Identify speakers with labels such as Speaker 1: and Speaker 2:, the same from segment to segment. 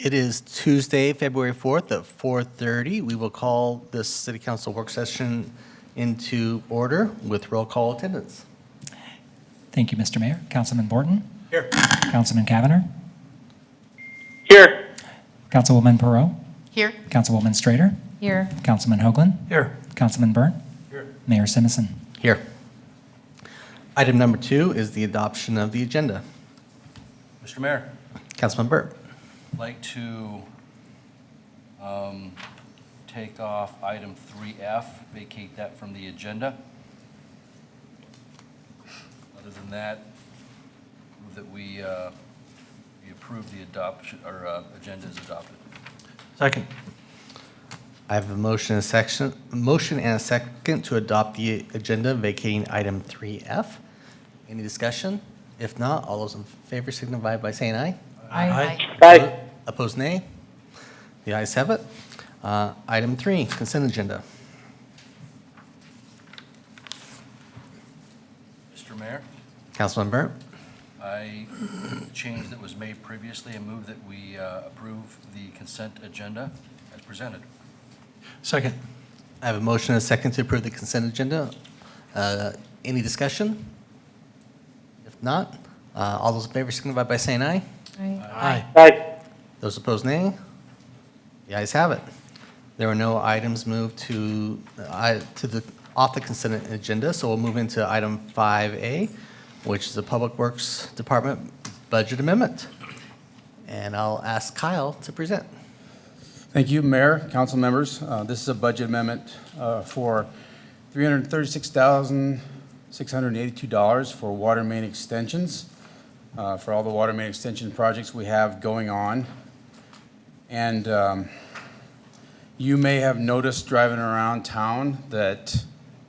Speaker 1: It is Tuesday, February 4th at 4:30. We will call this City Council work session into order with roll call attendance.
Speaker 2: Thank you, Mr. Mayor. Councilman Borton?
Speaker 1: Here.
Speaker 2: Councilman Cavanagh?
Speaker 3: Here.
Speaker 2: Councilwoman Perot?
Speaker 4: Here.
Speaker 2: Councilwoman Strader?
Speaker 4: Here.
Speaker 2: Councilman Hoagland?
Speaker 1: Here.
Speaker 2: Councilman Byrne?
Speaker 1: Here.
Speaker 2: Mayor Simison?
Speaker 1: Here. Item number 2 is the adoption of the agenda.
Speaker 5: Mr. Mayor,
Speaker 1: Councilman Burt.
Speaker 5: I'd like to take off item 3F, vacate that from the agenda. Other than that, move that we approve the adoption, or agenda is adopted.
Speaker 1: Second. I have a motion and a second to adopt the agenda vacating item 3F. Any discussion? If not, all those in favor signify by saying aye.
Speaker 4: Aye.
Speaker 3: Aye.
Speaker 1: Opposed, nay. The ayes have it. Item 3, consent agenda.
Speaker 5: Mr. Mayor,
Speaker 1: Councilman Burt.
Speaker 5: the change that was made previously, I move that we approve the consent agenda as presented.
Speaker 1: Second. I have a motion and a second to approve the consent agenda. Any discussion? If not, all those in favor signify by saying aye.
Speaker 4: Aye.
Speaker 3: Aye.
Speaker 1: Those opposed, nay. The ayes have it. There are no items moved off the consent agenda, so we'll move into item 5A, which is the Public Works Department budget amendment. And I'll ask Kyle to present.
Speaker 6: Thank you, Mayor, council members. This is a budget amendment for $336,682 for water main extensions, for all the water main extension projects we have going on. And you may have noticed driving around town that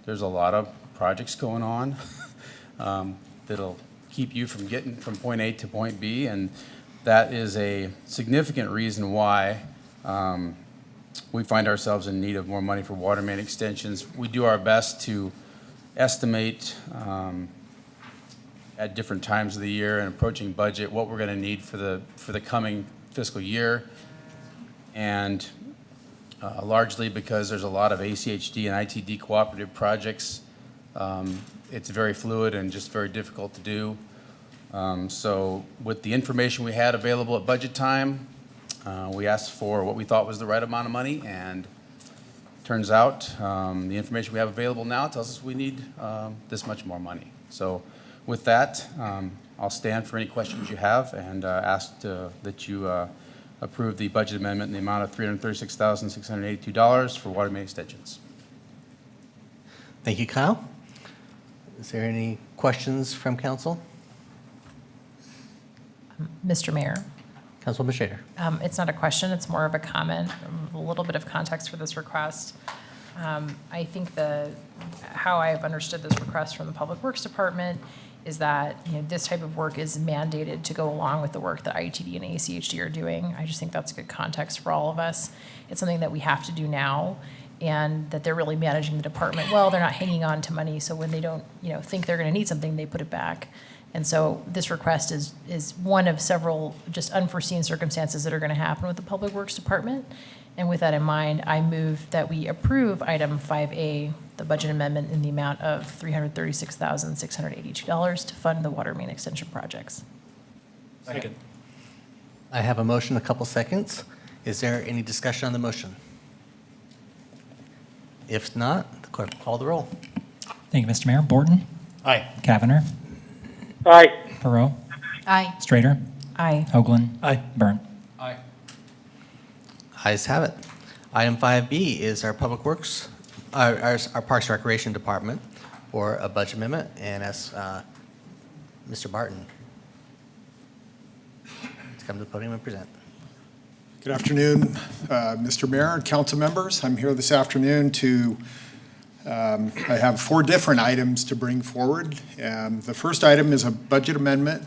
Speaker 6: there's a lot of projects going on that'll keep you from getting from point A to point B, and that is a significant reason why we find ourselves in need of more money for water main extensions. We do our best to estimate at different times of the year and approaching budget what we're going to need for the coming fiscal year, and largely because there's a lot of ACHD and ITD cooperative projects, it's very fluid and just very difficult to do. So with the information we had available at budget time, we asked for what we thought was the right amount of money, and turns out the information we have available now tells us we need this much more money. So with that, I'll stand for any questions you have and ask that you approve the budget amendment in the amount of $336,682 for water main extensions.
Speaker 1: Thank you, Kyle. Is there any questions from council?
Speaker 4: Mr. Mayor,
Speaker 1: Councilwoman Shader.
Speaker 4: it's not a question, it's more of a comment, a little bit of context for this request. I think how I've understood this request from the Public Works Department is that, this type of work is mandated to go along with the work that ITD and ACHD are doing. I just think that's good context for all of us. It's something that we have to do now, and that they're really managing the department well. They're not hanging on to money, so when they don't, think they're going to need something, they put it back. And so this request is one of several just unforeseen circumstances that are going to happen with the Public Works Department. And with that in mind, I move that we approve item 5A, the budget amendment in the amount of $336,682 to fund the water main extension projects.
Speaker 5: Second.
Speaker 1: I have a motion, a couple seconds. Is there any discussion on the motion? If not, the clerk will call the roll.
Speaker 2: Thank you, Mr. Mayor. Borton?
Speaker 1: Aye.
Speaker 2: Cavanagh?
Speaker 3: Aye.
Speaker 2: Perot?
Speaker 4: Aye.
Speaker 2: Strader?
Speaker 4: Aye.
Speaker 2: Hoagland?
Speaker 1: Aye.
Speaker 2: Byrne?
Speaker 5: Aye.
Speaker 1: Ayes have it. Item 5B is our Public Works, our Parks and Recreation Department for a budget amendment, and as Mr. Barton to come to the podium and present.
Speaker 7: Good afternoon, Mr. Mayor and council members. I'm here this afternoon to, I have 4 different items to bring forward. The first item is a budget amendment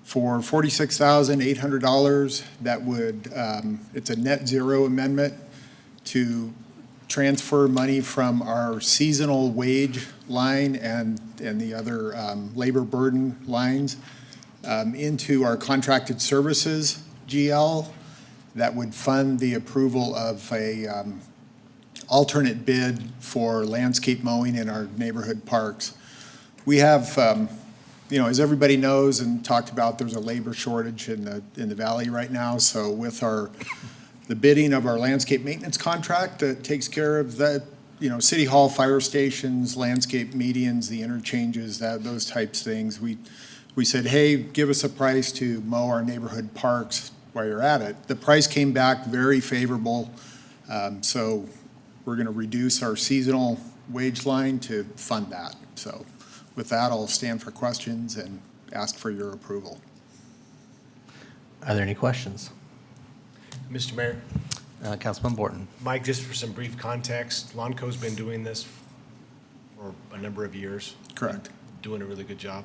Speaker 7: for $46,800 that would, it's a net zero amendment to transfer money from our seasonal wage line and the other labor burden lines into our contracted services GL that would fund the approval of a alternate bid for landscape mowing in our neighborhood parks. We have, as everybody knows and talked about, there's a labor shortage in the valley right now. So with the bidding of our landscape maintenance contract that takes care of the, city hall, fire stations, landscape medians, the interchanges, those types of things, we said, hey, give us a price to mow our neighborhood parks while you're at it. The price came back very favorable. So we're going to reduce our seasonal wage line to fund that. So with that, I'll stand for questions and ask for your approval.
Speaker 1: Are there any questions?
Speaker 8: Mr. Mayor,
Speaker 1: Councilman Borton.
Speaker 8: Mike, just for some brief context, Lonco's been doing this for a number of years.
Speaker 7: Correct.
Speaker 8: Doing a really good job.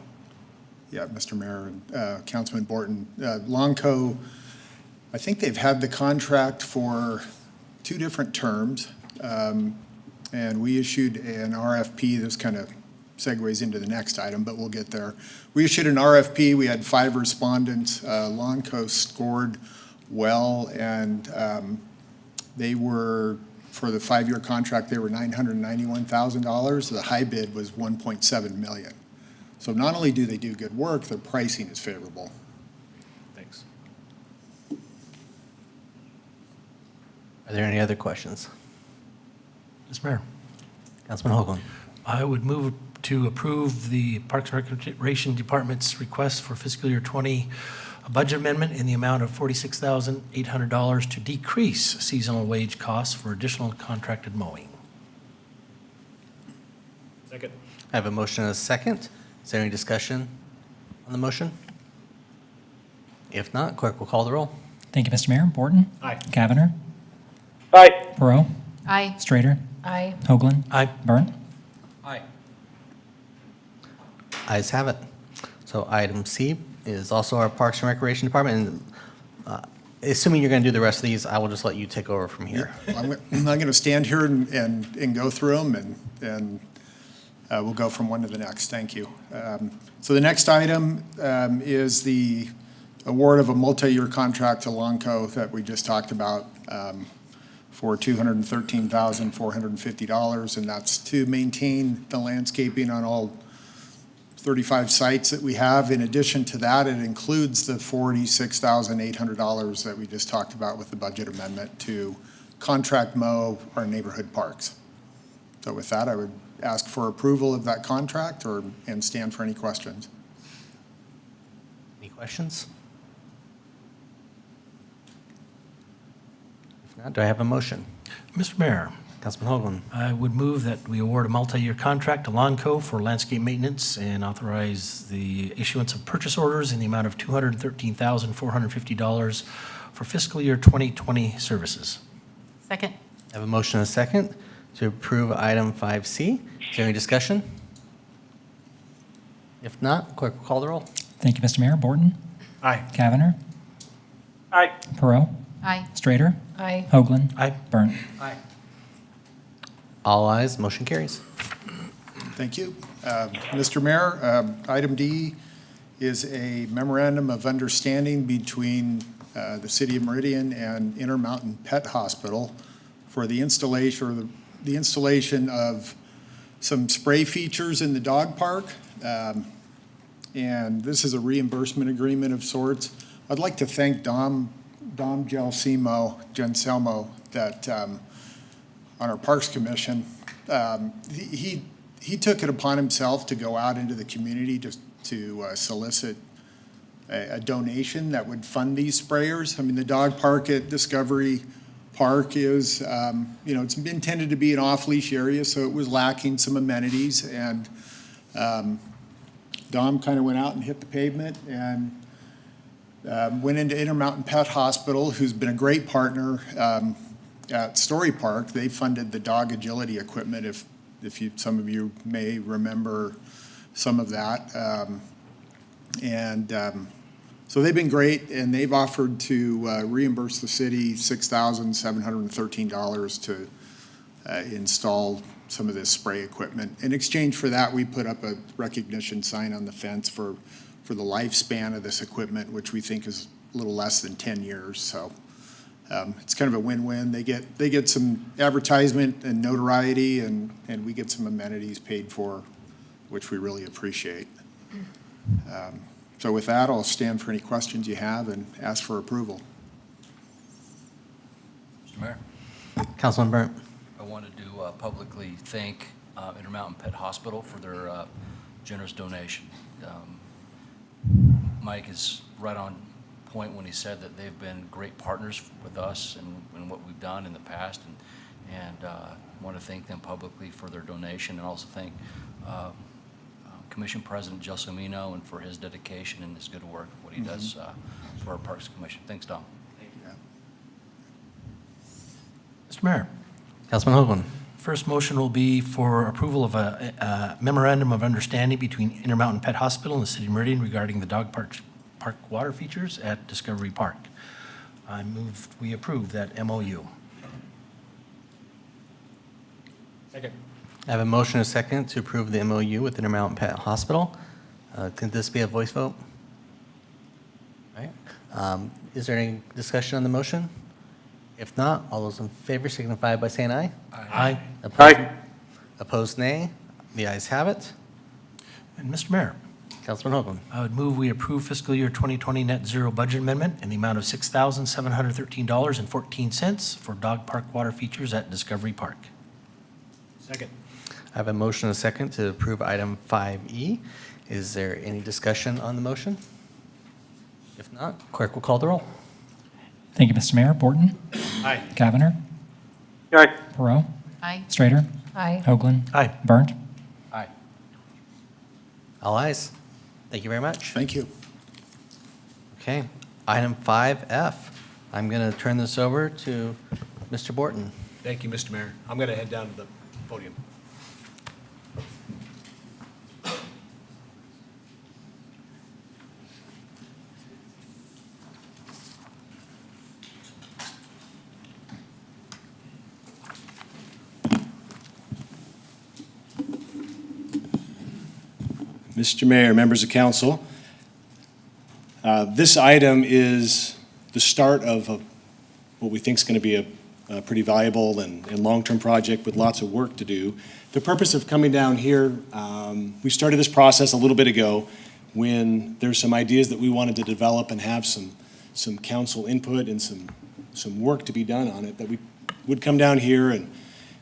Speaker 7: Yeah, Mr. Mayor and Councilman Borton. Lonco, I think they've had the contract for 2 different terms. And we issued an RFP. This kind of segues into the next item, but we'll get there. We issued an RFP. We had 5 respondents. Lonco scored well, and they were, for the 5-year contract, they were $991,000. The high bid was $1.7 million. So not only do they do good work, their pricing is favorable.
Speaker 8: Thanks.
Speaker 1: Are there any other questions?
Speaker 9: Mr. Mayor,
Speaker 1: Councilman Hoagland.
Speaker 9: I would move to approve the Parks and Recreation Department's request for fiscal year 20 a budget amendment in the amount of $46,800 to decrease seasonal wage costs for additional contracted mowing.
Speaker 8: Second.
Speaker 1: I have a motion and a second. Is there any discussion on the motion? If not, clerk will call the roll.
Speaker 2: Thank you, Mr. Mayor. Borton?
Speaker 8: Aye.
Speaker 2: Cavanagh?
Speaker 3: Aye.
Speaker 2: Perot?
Speaker 4: Aye.
Speaker 2: Strater?
Speaker 4: Aye.
Speaker 2: Hoagland?
Speaker 9: Aye.
Speaker 2: Burnt?
Speaker 5: Aye.
Speaker 1: Ayes have it. So item C is also our Parks and Recreation Department. And assuming you're going to do the rest of these, I will just let you take over from here.
Speaker 7: I'm going to stand here and go through them, and we'll go from one to the next. Thank you. So the next item is the award of a multi-year contract to Lonco that we just talked about for $213,450, and that's to maintain the landscaping on all 35 sites that we have. In addition to that, it includes the $46,800 that we just talked about with the budget amendment to contract mow our neighborhood parks. So with that, I would ask for approval of that contract and stand for any questions.
Speaker 1: Any questions? If not, do I have a motion?
Speaker 9: Mr. Mayor,
Speaker 1: Councilman Hoagland.
Speaker 9: I would move that we award a multi-year contract to Lonco for landscape maintenance and authorize the issuance of purchase orders in the amount of $213,450 for fiscal year 2020 services.
Speaker 4: Second.
Speaker 1: I have a motion and a second to approve item 5C. Is there any discussion? If not, clerk will call the roll.
Speaker 2: Thank you, Mr. Mayor. Borton?
Speaker 8: Aye.
Speaker 2: Cavanagh?
Speaker 3: Aye.
Speaker 2: Perot?
Speaker 4: Aye.
Speaker 2: Strater?
Speaker 4: Aye.
Speaker 2: Hoagland?
Speaker 9: Aye.
Speaker 2: Burnt?
Speaker 5: Aye.
Speaker 1: All ayes, motion carries.
Speaker 7: Thank you. Mr. Mayor, item D is a memorandum of understanding between the City of Meridian and Intermountain Pet Hospital for the installation of some spray features in the dog park. And this is a reimbursement agreement of sorts. I'd like to thank Dom Genselmo that on our Parks Commission. He took it upon himself to go out into the community just to solicit a donation that would fund these sprayers. I mean, the dog park at Discovery Park is, it's intended to be an off-leash area, so it was lacking some amenities. And Dom kind of went out and hit the pavement and went into Intermountain Pet Hospital, who's been a great partner at Story Park. They funded the dog agility equipment, if some of you may remember some of that. So they've been great, and they've offered to reimburse the city $6,713 to install some of this spray equipment. In exchange for that, we put up a recognition sign on the fence for the lifespan of this equipment, which we think is a little less than 10 years. So It's kind of a win-win. They get some advertisement and notoriety, and we get some amenities paid for, which we really appreciate. So with that, I'll stand for any questions you have and ask for approval.
Speaker 5: Mr. Mayor,
Speaker 1: Councilman Burnt.
Speaker 5: I wanted to publicly thank Intermountain Pet Hospital for their generous donation. Mike is right on point when he said that they've been great partners with us and what we've done in the past, and want to thank them publicly for their donation, and also thank Commission President Gelsomino and for his dedication and his good work, what he does for our Parks Commission. Thanks, Tom.
Speaker 9: Mr. Mayor,
Speaker 1: Councilman Hoagland.
Speaker 9: first motion will be for approval of a memorandum of understanding between Intermountain Pet Hospital and the City of Meridian regarding the dog park water features at Discovery Park. I move we approve that MOU.
Speaker 8: Second.
Speaker 1: I have a motion and a second to approve the MOU with Intermountain Pet Hospital. Can this be a voice vote? All right. Is there any discussion on the motion? If not, all those in favor signify by saying aye.
Speaker 9: Aye.
Speaker 1: Opposed,
Speaker 3: Aye.
Speaker 1: Opposed, nay. The ayes have it.
Speaker 9: And Mr. Mayor,
Speaker 1: Councilman Hoagland.
Speaker 9: I would move we approve fiscal year 2020 net zero budget amendment in the amount of $6,713.14 for dog park water features at Discovery Park.
Speaker 8: Second.
Speaker 1: I have a motion and a second to approve item 5E. Is there any discussion on the motion? If not, clerk will call the roll.
Speaker 2: Thank you, Mr. Mayor. Borton?
Speaker 8: Aye.
Speaker 2: Cavanagh?
Speaker 3: Aye.
Speaker 2: Perot?
Speaker 4: Aye.
Speaker 2: Strater?
Speaker 4: Aye.
Speaker 2: Hoagland?
Speaker 9: Aye.
Speaker 2: Burnt?
Speaker 5: Aye.
Speaker 1: All ayes. Thank you very much.
Speaker 7: Thank you.
Speaker 1: Okay, item 5F. I'm going to turn this over to Mr. Borton.
Speaker 8: Thank you, Mr. Mayor. I'm going to head down to the podium. Mr. Mayor, members of council, this item is the start of what we think is going to be a pretty valuable and long-term project with lots of work to do. The purpose of coming down here, we started this process a little bit ago when there's some ideas that we wanted to develop and have some council input and some work to be done on it, that we would come down here and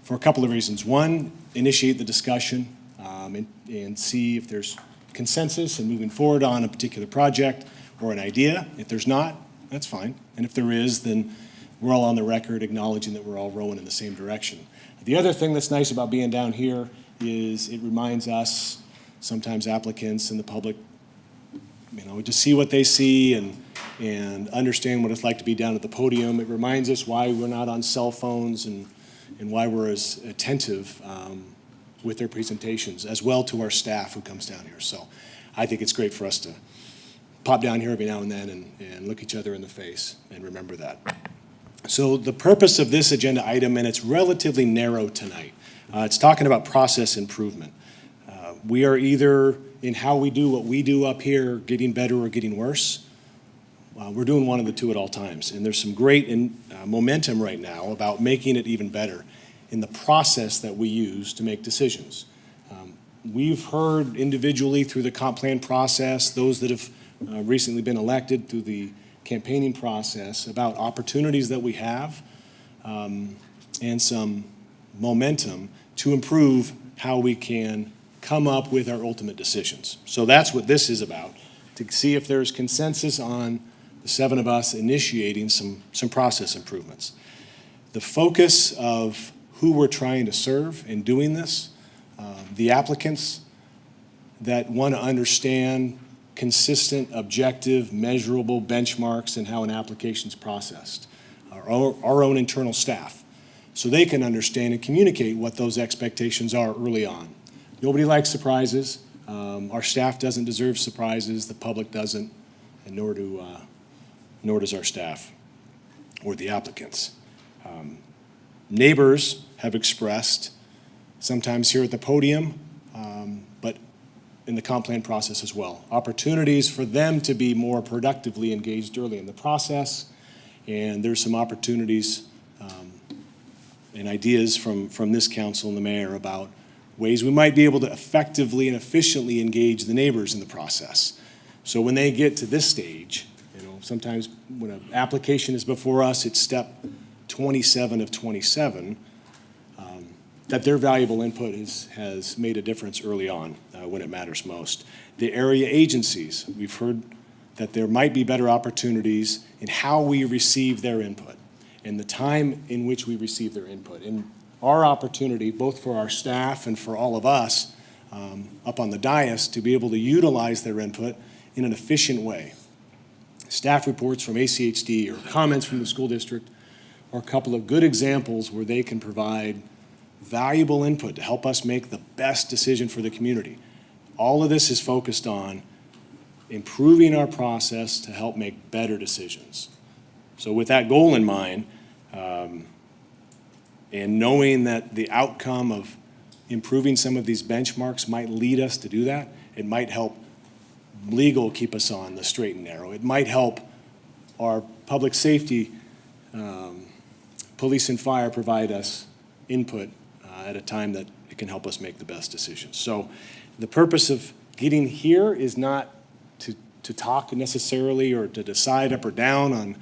Speaker 8: for a couple of reasons. One, initiate the discussion and see if there's consensus and moving forward on a particular project or an idea. If there's not, that's fine. And if there is, then we're all on the record acknowledging that we're all rowing in the same direction. The other thing that's nice about being down here is it reminds us, sometimes applicants and the public, just see what they see and understand what it's like to be down at the podium. It reminds us why we're not on cell phones and why we're as attentive with their presentations, as well to our staff who comes down here. So I think it's great for us to pop down here every now and then and look each other in the face and remember that. So the purpose of this agenda item, and it's relatively narrow tonight, it's talking about process improvement. We are either in how we do what we do up here, getting better or getting worse. We're doing one of the two at all times. And there's some great momentum right now about making it even better in the process that we use to make decisions. We've heard individually through the comp plan process, those that have recently been elected through the campaigning process, about opportunities that we have and some momentum to improve how we can come up with our ultimate decisions. So that's what this is about, to see if there's consensus on the seven of us initiating some process improvements. The focus of who we're trying to serve in doing this, the applicants that want to understand consistent, objective, measurable benchmarks in how an application is processed, our own internal staff, so they can understand and communicate what those expectations are early on. Nobody likes surprises. Our staff doesn't deserve surprises. The public doesn't, and nor does our staff or the applicants. Neighbors have expressed, sometimes here at the podium, but in the comp plan process as well, opportunities for them to be more productively engaged early in the process And there's some opportunities and ideas from this council and the mayor about ways we might be able to effectively and efficiently engage the neighbors in the process. So when they get to this stage, sometimes when an application is before us, it's step 27 of 27, that their valuable input has made a difference early on when it matters most. The area agencies, we've heard that there might be better opportunities in how we receive their input and the time in which we receive their input. And our opportunity, both for our staff and for all of us up on the dais, to be able to utilize their input in an efficient way. Staff reports from ACHD or comments from the school district are a couple of good examples where they can provide valuable input to help us make the best decision for the community. All of this is focused on improving our process to help make better decisions. So with that goal in mind, and knowing that the outcome of improving some of these benchmarks might lead us to do that, it might help legal keep us on the straight and narrow. It might help our public safety, police and fire provide us input at a time that it can help us make the best decisions. So the purpose of getting here is not to talk necessarily or to decide up or down on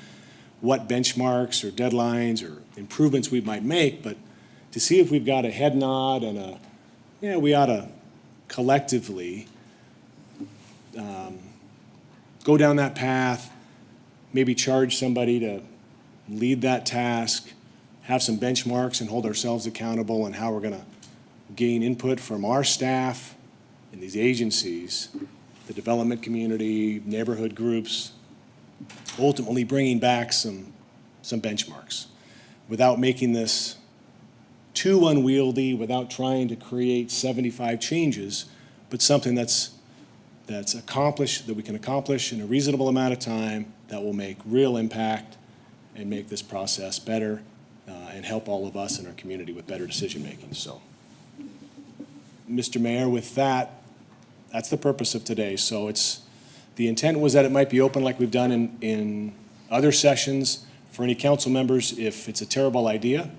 Speaker 8: what benchmarks or deadlines or improvements we might make, but to see if we've got a head nod and we ought to collectively go down that path, maybe charge somebody to lead that task, have some benchmarks and hold ourselves accountable on how we're going to gain input from our staff and these agencies, the development community, neighborhood groups, ultimately bringing back some benchmarks without making this too unwieldy, without trying to create 75 changes, but something that's accomplished, that we can accomplish in a reasonable amount of time, that will make real impact and make this process better and help all of us in our community with better decision making. So, Mr. Mayor, with that, that's the purpose of today. So the intent was that it might be open like we've done in other sessions for any council members. If it's a terrible idea,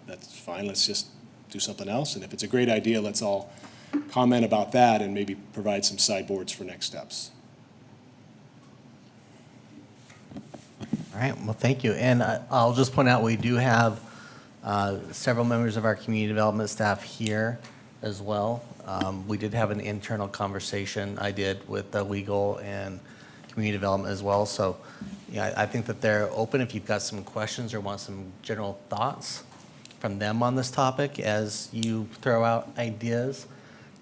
Speaker 8: that's fine, let's just do something else. And if it's a great idea, let's all comment about that and maybe provide some sideboards for next steps.
Speaker 1: All right, well, thank you. And I'll just point out, we do have several members of our community development staff here as well. We did have an internal conversation I did with the legal and community development as well. So yeah, I think that they're open if you've got some questions or want some general thoughts from them on this topic as you throw out ideas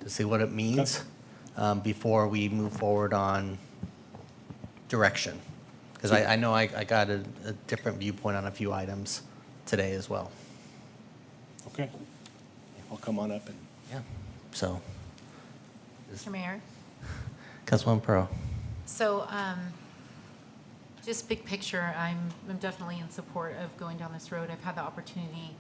Speaker 1: to see what it means before we move forward on direction. Because I know I got a different viewpoint on a few items today as well.
Speaker 8: Okay. I'll come on up and.
Speaker 1: Yeah. So,
Speaker 10: Mr. Mayor,
Speaker 1: Councilwoman Pro.
Speaker 10: so just big picture, I'm definitely in support of going down this road. I've had the opportunity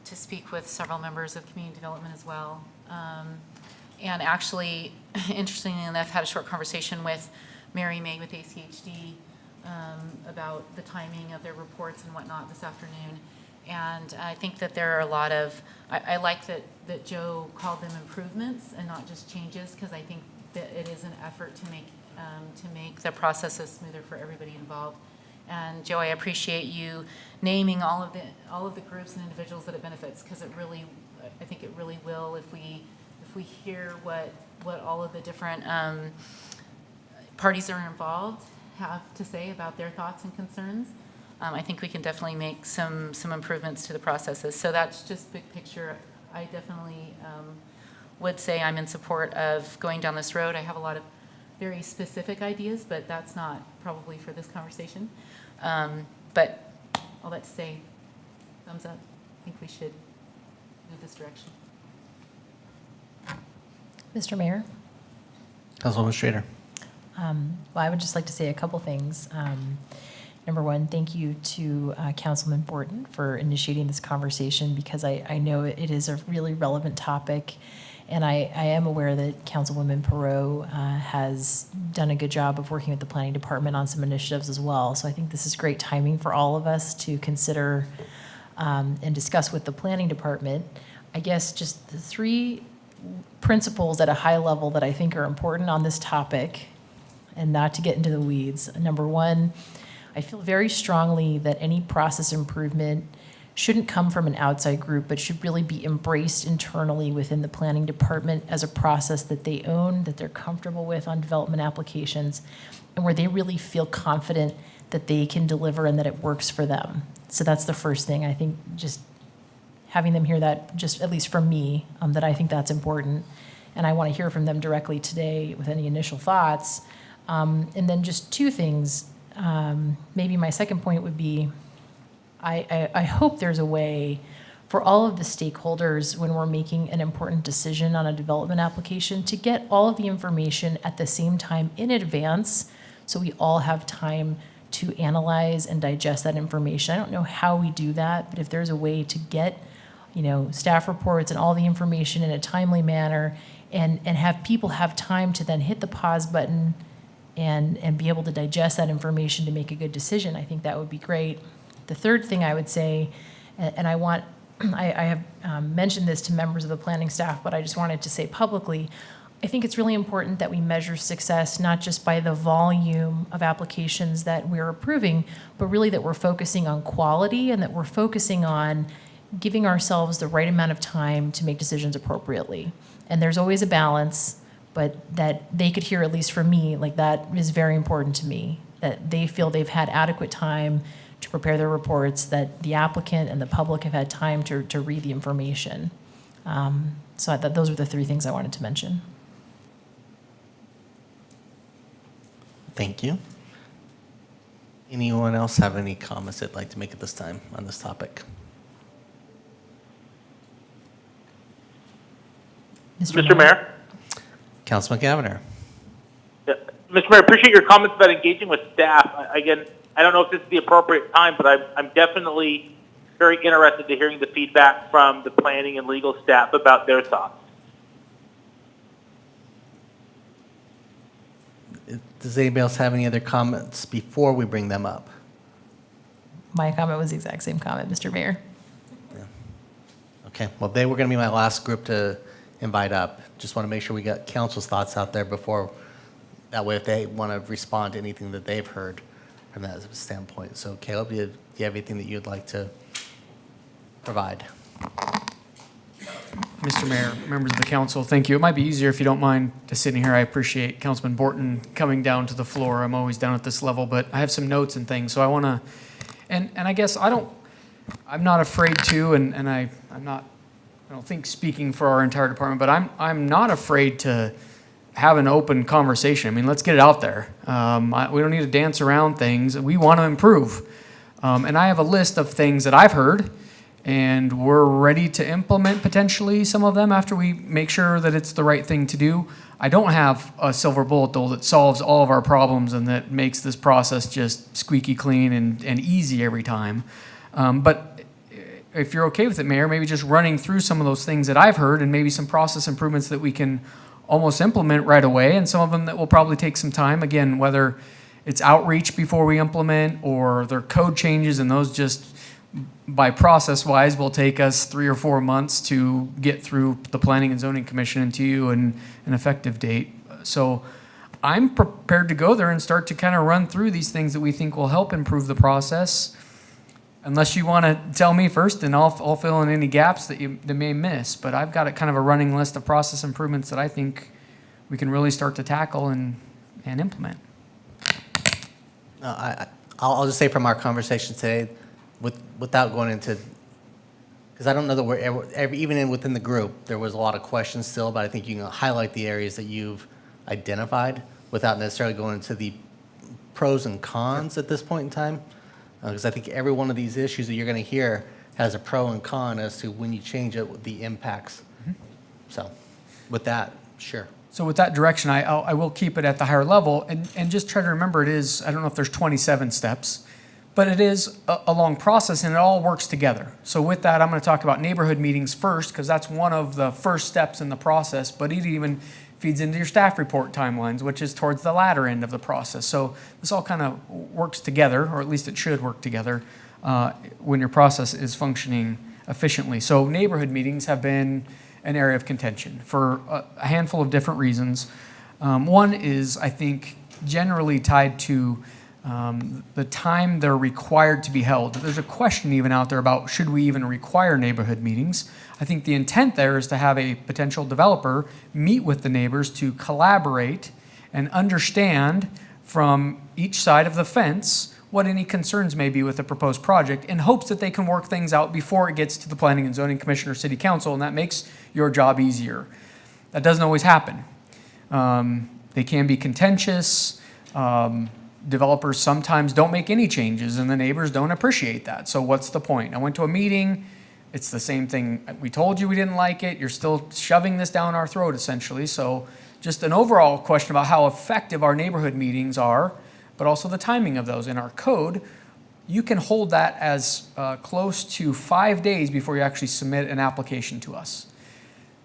Speaker 10: to speak with several members of community development as well. And actually, interestingly enough, had a short conversation with Mary May with ACHD about the timing of their reports and whatnot this afternoon. And I think that there are a lot of, I like that Joe called them improvements and not just changes, because I think that it is an effort to make the processes smoother for everybody involved. And Joe, I appreciate you naming all of the groups and individuals that it benefits, because I think it really will if we hear what all of the different parties that are involved have to say about their thoughts and concerns. I think we can definitely make some improvements to the processes. So that's just big picture. I definitely would say I'm in support of going down this road. I have a lot of very specific ideas, but that's not probably for this conversation. But all that to say, thumbs up. I think we should move this direction.
Speaker 4: Mr. Mayor?
Speaker 1: Councilwoman Strader.
Speaker 4: Well, I would just like to say a couple things. Number one, thank you to Councilman Borton for initiating this conversation because I know it is a really relevant topic. And I am aware that Councilwoman Perot has done a good job of working with the planning department on some initiatives as well. So I think this is great timing for all of us to consider and discuss with the planning department. I guess just the three principles at a high level that I think are important on this topic, and not to get into the weeds. Number one, I feel very strongly that any process improvement shouldn't come from an outside group, but should really be embraced internally within the planning department as a process that they own, that they're comfortable with on development applications, and where they really feel confident that they can deliver and that it works for them. So that's the first thing. I think just having them hear that, just at least from me, that I think that's important. And I want to hear from them directly today with any initial thoughts. And then just two things. Maybe my second point would be, I hope there's a way for all of the stakeholders when we're making an important decision on a development application to get all of the information at the same time in advance so we all have time to analyze and digest that information. I don't know how we do that, but if there's a way to get, staff reports and all the information in a timely manner and have people have time to then hit the pause button and be able to digest that information to make a good decision, I think that would be great. The third thing I would say, and I have mentioned this to members of the planning staff, but I just wanted to say publicly, I think it's really important that we measure success not just by the volume of applications that we're approving, but really that we're focusing on quality and that we're focusing on giving ourselves the right amount of time to make decisions appropriately. And there's always a balance, but that they could hear, at least from me, like that is very important to me, that they feel they've had adequate time to prepare their reports, that the applicant and the public have had time to read the information. So I thought those were the three things I wanted to mention.
Speaker 1: Thank you. Anyone else have any comments they'd like to make at this time on this topic?
Speaker 3: Mr. Mayor?
Speaker 1: Councilman Gaviner.
Speaker 3: Yeah. Mr. Mayor, appreciate your comments about engaging with staff. Again, I don't know if this is the appropriate time, but I'm definitely very interested to hearing the feedback from the planning and legal staff about their thoughts.
Speaker 1: Does anybody else have any other comments before we bring them up?
Speaker 4: My comment was the exact same comment, Mr. Mayor.
Speaker 1: Okay, well, they were going to be my last group to invite up. Just want to make sure we got council's thoughts out there before, that way if they want to respond to anything that they've heard from that standpoint. So Caleb, do you have anything that you'd like to provide?
Speaker 11: Mr. Mayor, members of the council, thank you. It might be easier if you don't mind just sitting here. I appreciate Councilman Borton coming down to the floor. I'm always down at this level, but I have some notes and things. So I want to, and I guess I'm not afraid to, and I don't think speaking for our entire department, but I'm not afraid to have an open conversation. I mean, let's get it out there. We don't need to dance around things. We want to improve. And I have a list of things that I've heard, and we're ready to implement potentially some of them after we make sure that it's the right thing to do. I don't have a silver bullet, though, that solves all of our problems and that makes this process just squeaky clean and easy every time. But if you're okay with it, Mayor, maybe just running through some of those things that I've heard and maybe some process improvements that we can almost implement right away, and some of them that will probably take some time. Again, whether it's outreach before we implement or their code changes, and those just by process-wise will take us 3 or 4 months to get through the Planning and Zoning Commission and to you and an effective date. So I'm prepared to go there and start to kind of run through these things that we think will help improve the process. Unless you want to tell me first, and I'll fill in any gaps that you may miss. But I've got a kind of a running list of process improvements that I think we can really start to tackle and implement.
Speaker 1: I'll just say from our conversation today, without going into, because I don't know that we're even within the group, there was a lot of questions still, but I think you can highlight the areas that you've identified without necessarily going into the pros and cons at this point in time. Because I think every one of these issues that you're going to hear has a pro and con as to when you change it, the impacts. Mm-hmm. So with that, sure.
Speaker 11: So with that direction, I will keep it at the higher level and just try to remember it is, I don't know if there's 27 steps, but it is a long process, and it all works together. So with that, I'm going to talk about neighborhood meetings first, because that's one of the first steps in the process, but it even feeds into your staff report timelines, which is towards the latter end of the process. So this all kind of works together, or at least it should work together, when your process is functioning efficiently. So neighborhood meetings have been an area of contention for a handful of different reasons. One is, I think, generally tied to the time they're required to be held. There's a question even out there about should we even require neighborhood meetings. I think the intent there is to have a potential developer meet with the neighbors to collaborate and understand from each side of the fence what any concerns may be with the proposed project, in hopes that they can work things out before it gets to the Planning and Zoning Commission or City Council, and that makes your job easier. That doesn't always happen. They can be contentious. Developers sometimes don't make any changes, and the neighbors don't appreciate that. So what's the point? I went to a meeting. It's the same thing. We told you we didn't like it. You're still shoving this down our throat, essentially. So just an overall question about how effective our neighborhood meetings are, but also the timing of those. In our code, you can hold that as close to 5 days before you actually submit an application to us.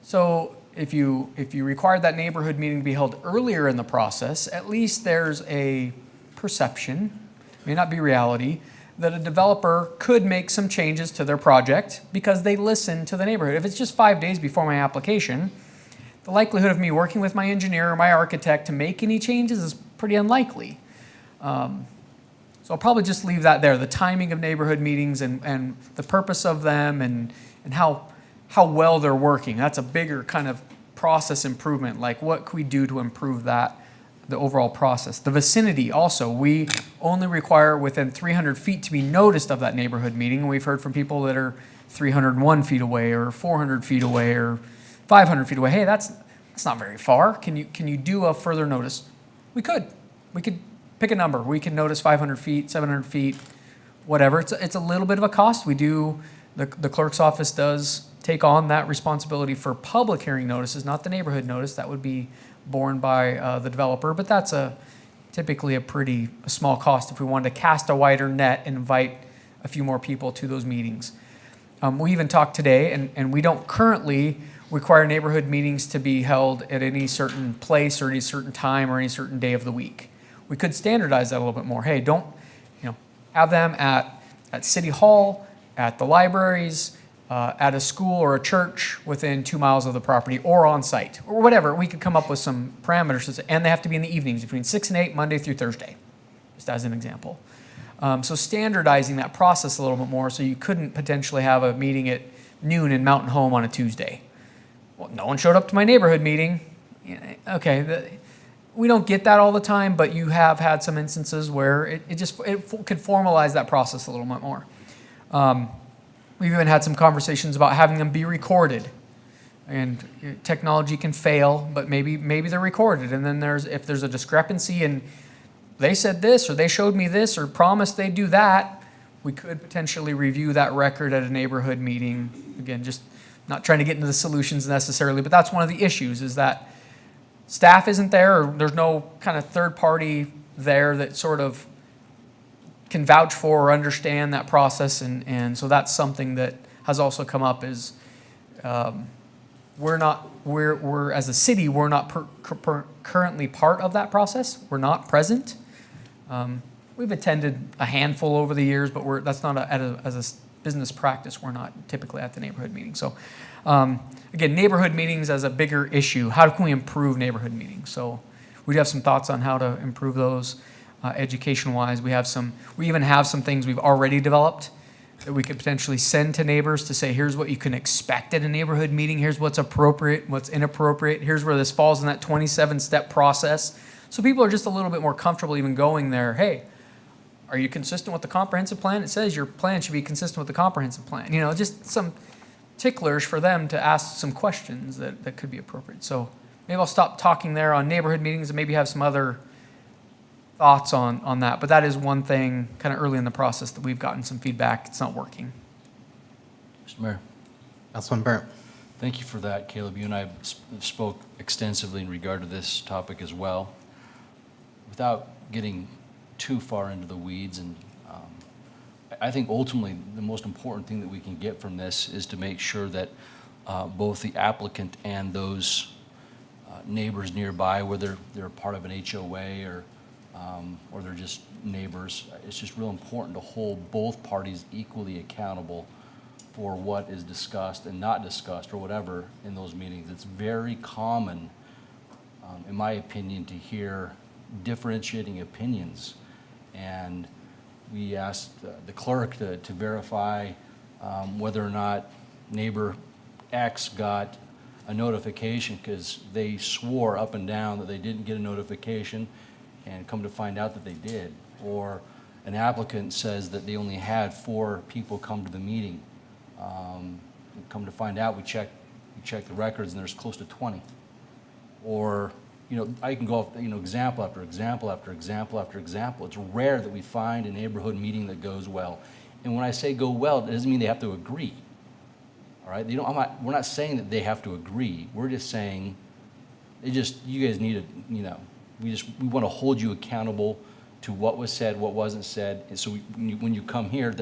Speaker 11: So if you required that neighborhood meeting to be held earlier in the process, at least there's a perception, may not be reality, that a developer could make some changes to their project because they listen to the neighborhood. If it's just 5 days before my application, the likelihood of me working with my engineer or my architect to make any changes is pretty unlikely. So I'll probably just leave that there, the timing of neighborhood meetings and the purpose of them and how well they're working. That's a bigger kind of process improvement, like what can we do to improve that, the overall process. The vicinity also, we only require within 300 feet to be noticed of that neighborhood meeting. We've heard from people that are 301 feet away or 400 feet away or 500 feet away. Hey, that's not very far. Can you do a further notice? We could pick a number. We can notice 500 feet, 700 feet, whatever. It's a little bit of a cost. We do, the clerk's office does take on that responsibility for public hearing notices, not the neighborhood notice. That would be borne by the developer, but that's typically a small cost if we wanted to cast a wider net and invite a few more people to those meetings. We even talked today, and we don't currently require neighborhood meetings to be held at any certain place or any certain time or any certain day of the week. We could standardize that a little bit more. Hey, don't have them at City Hall, at the libraries, at a school or a church within 2 miles of the property, or on site, or whatever. We could come up with some parameters, and they have to be in the evenings between 6 and 8, Monday through Thursday, just as an example. So standardizing that process a little bit more, so you couldn't potentially have a meeting at noon in Mountain Home on a Tuesday. Well, no one showed up to my neighborhood meeting. Okay, we don't get that all the time, but you have had some instances where it could formalize that process a little bit more. We've even had some conversations about having them be recorded. And technology can fail, but maybe they're recorded. And then if there's a discrepancy and they said this, or they showed me this, or promised they'd do that, we could potentially review that record at a neighborhood meeting. Again, just not trying to get into the solutions necessarily, but that's one of the issues, is that staff isn't there, or there's no kind of third party there that sort of can vouch for or understand that process. And so that's something that has also come up is we're as a city, we're not currently part of that process. We're not present. We've attended a handful over the years, but that's not as a business practice. We're not typically at the neighborhood meeting. So again, neighborhood meetings as a bigger issue. How can we improve neighborhood meetings? So we have some thoughts on how to improve those. Education-wise, we even have some things we've already developed that we could potentially send to neighbors to say, here's what you can expect at a neighborhood meeting, here's what's appropriate, what's inappropriate, here's where this falls in that 27-step process. So people are just a little bit more comfortable even going there. Hey, are you consistent with the comprehensive plan? It says your plan should be consistent with the comprehensive plan. Just some ticklers for them to ask some questions that could be appropriate. So maybe I'll stop talking there on neighborhood meetings and maybe have some other thoughts on that, but that is one thing kind of early in the process that we've gotten some feedback. It's not working.
Speaker 5: Mr. Mayor.
Speaker 1: Councilman Burnt.
Speaker 5: Thank you for that, Caleb. You and I spoke extensively in regard to this topic as well. Without getting too far into the weeds and I think ultimately the most important thing that we can get from this is to make sure that both the applicant and those neighbors nearby, whether they're part of an HOA or they're just neighbors, it's just real important to hold both parties equally accountable for what is discussed and not discussed or whatever in those meetings. It's very common, in my opinion, to hear differentiating opinions. And we asked the clerk to verify whether or not neighbor X got a notification, because they swore up and down that they didn't get a notification, and come to find out that they did. Or an applicant says that they only had 4 people come to the meeting. Come to find out, we checked the records, and there's close to 20. Or, I can go off, example after example after example after example. It's rare that we find a neighborhood meeting that goes well. And when I say go well, it doesn't mean they have to agree. All right? We're not saying that they have to agree. We're just saying, you guys need to, we want to hold you accountable to what was said, what wasn't said. And so when you come here,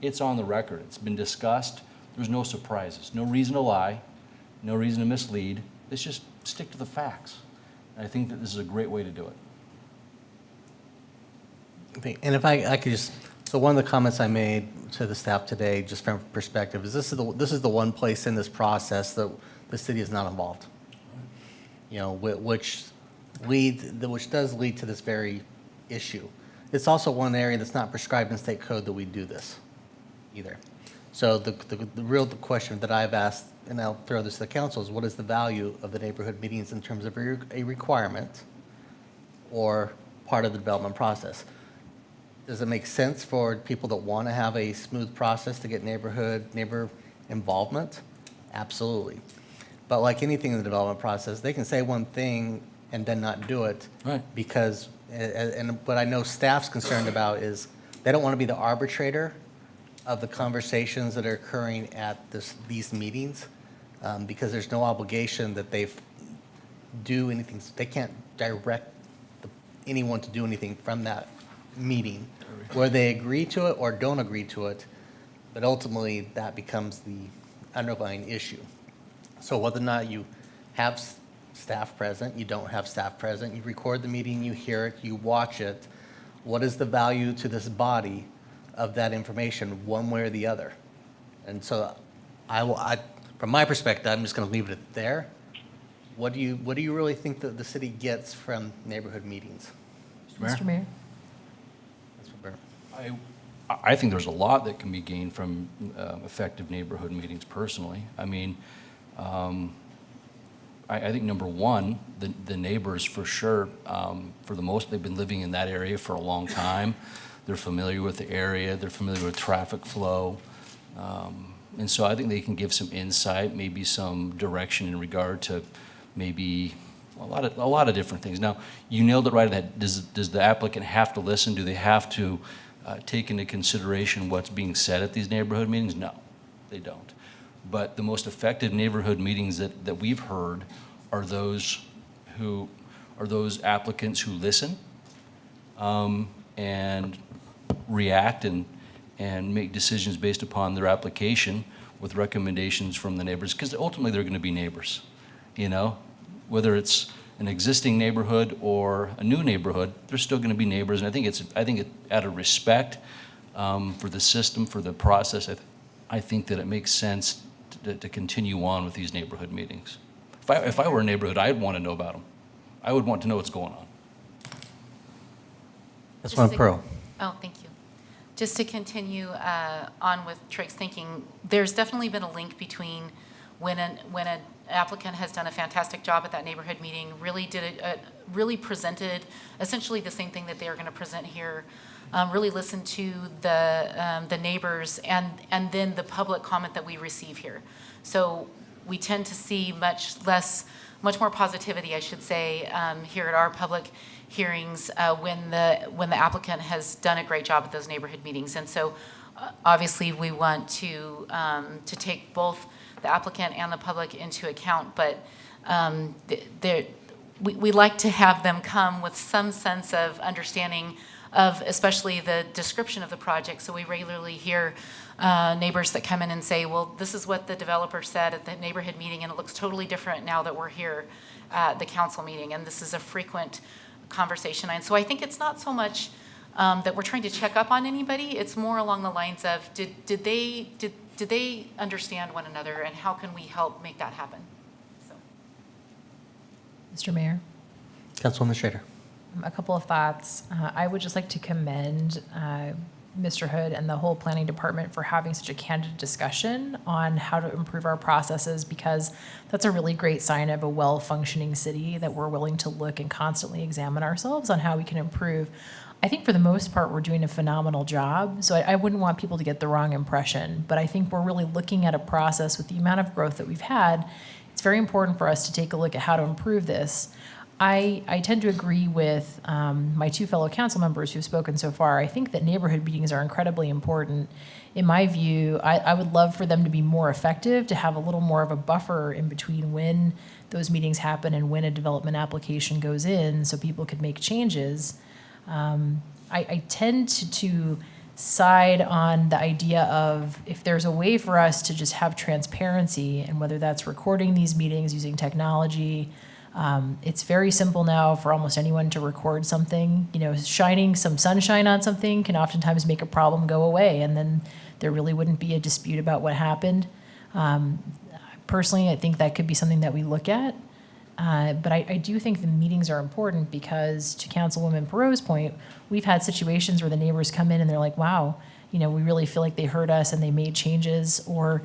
Speaker 5: it's on the record. It's been discussed. There's no surprises, no reason to lie, no reason to mislead. Let's just stick to the facts. And I think that this is a great way to do it.
Speaker 1: And if I could just, so one of the comments I made to the staff today, just from perspective, is this is the one place in this process that the city is not involved. Which does lead to this very issue. It's also one area that's not prescribed in state code that we do this either. So the real question that I've asked, and I'll throw this to the council, is what is the value of the neighborhood meetings in terms of a requirement or part of the development process? Does it make sense for people that want to have a smooth process to get neighbor involvement? Absolutely. But like anything in the development process, they can say one thing and then not do it.
Speaker 5: Right.
Speaker 1: Because, and what I know staff's concerned about is they don't want to be the arbitrator of the conversations that are occurring at these meetings, because there's no obligation that they do anything. They can't direct anyone to do anything from that meeting, where they agree to it or don't agree to it, but ultimately that becomes the underlying issue. So whether or not you have staff present, you don't have staff present, you record the meeting, you hear it, you watch it, what is the value to this body of that information, one way or the other? And so I from my perspective, I'm just going to leave it there. What do you really think that the city gets from neighborhood meetings?
Speaker 4: Mr. Mayor?
Speaker 5: I think there's a lot that can be gained from effective neighborhood meetings personally. I mean, I think number one, the neighbors for sure, for the most, they've been living in that area for a long time. They're familiar with the area. They're familiar with traffic flow. And so I think they can give some insight, maybe some direction in regard to maybe a lot of different things. Now, you nailed it right at that. Does the applicant have to listen? Do they have to take into consideration what's being said at these neighborhood meetings? No, they don't. But the most effective neighborhood meetings that we've heard are those applicants who listen and react and make decisions based upon their application with recommendations from the neighbors, because ultimately they're going to be neighbors, whether it's an existing neighborhood or a new neighborhood, they're still going to be neighbors. And I think it out of respect for the system, for the process, I think that it makes sense to continue on with these neighborhood meetings. If I were a neighborhood, I'd want to know about them. I would want to know what's going on.
Speaker 1: That's one pro.
Speaker 10: Oh, thank you. Just to continue on with Trey's thinking, there's definitely been a link between when an applicant has done a fantastic job at that neighborhood meeting, really presented essentially the same thing that they are going to present here, really listened to the neighbors and then the public comment that we receive here. So we tend to see much more positivity, I should say, here at our public hearings when the applicant has done a great job at those neighborhood meetings. And so obviously we want to take both the applicant and the public into account, but we like to have them come with some sense of understanding of especially the description of the project. So we regularly hear neighbors that come in and say, well, this is what the developer said at the neighborhood meeting, and it looks totally different now that we're here at the council meeting. And this is a frequent conversation. And so I think it's not so much that we're trying to check up on anybody. It's more along the lines of, did they understand one another, and how can we help make that happen? So.
Speaker 4: Mr. Mayor?
Speaker 1: Councilwoman Schrader.
Speaker 4: A couple of thoughts. I would just like to commend Mr. Hood and the whole planning department for having such a candid discussion on how to improve our processes, because that's a really great sign of a well-functioning city, that we're willing to look and constantly examine ourselves on how we can improve. I think for the most part, we're doing a phenomenal job, so I wouldn't want people to get the wrong impression, but I think we're really looking at a process with the amount of growth that we've had. It's very important for us to take a look at how to improve this. I tend to agree with my two fellow council members who've spoken so far. I think that neighborhood meetings are incredibly important. In my view, I would love for them to be more effective, to have a little more of a buffer in between when those meetings happen and when a development application goes in, so people could make changes. I tend to side on the idea of, if there's a way for us to just have transparency, and whether that's recording these meetings using technology. It's very simple now for almost anyone to record something. You know, shining some sunshine on something can oftentimes make a problem go away, and then there really wouldn't be a dispute about what happened. Personally, I think that could be something that we look at. But I do think the meetings are important, because, to Councilwoman Perot's point, we've had situations where the neighbors come in and they're like, wow, you know, we really feel like they heard us and they made changes. Or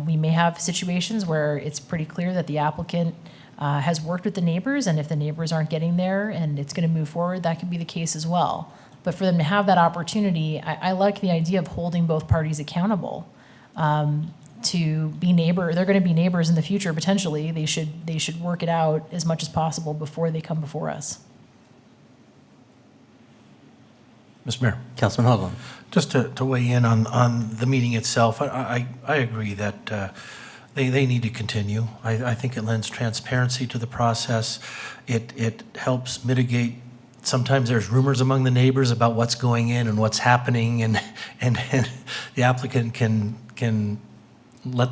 Speaker 4: we may have situations where it's pretty clear that the applicant has worked with the neighbors, and if the neighbors aren't getting there and it's going to move forward, that could be the case as well. But for them to have that opportunity, I like the idea of holding both parties accountable. To be they're going to be neighbors in the future potentially. They should work it out as much as possible before they come before us.
Speaker 9: Mr. Mayor,
Speaker 1: Councilman Hoagland.
Speaker 9: just to weigh in on the meeting itself, I agree that they need to continue. I think it lends transparency to the process. It helps mitigate. Sometimes there's rumors among the neighbors about what's going in and what's happening, and the applicant can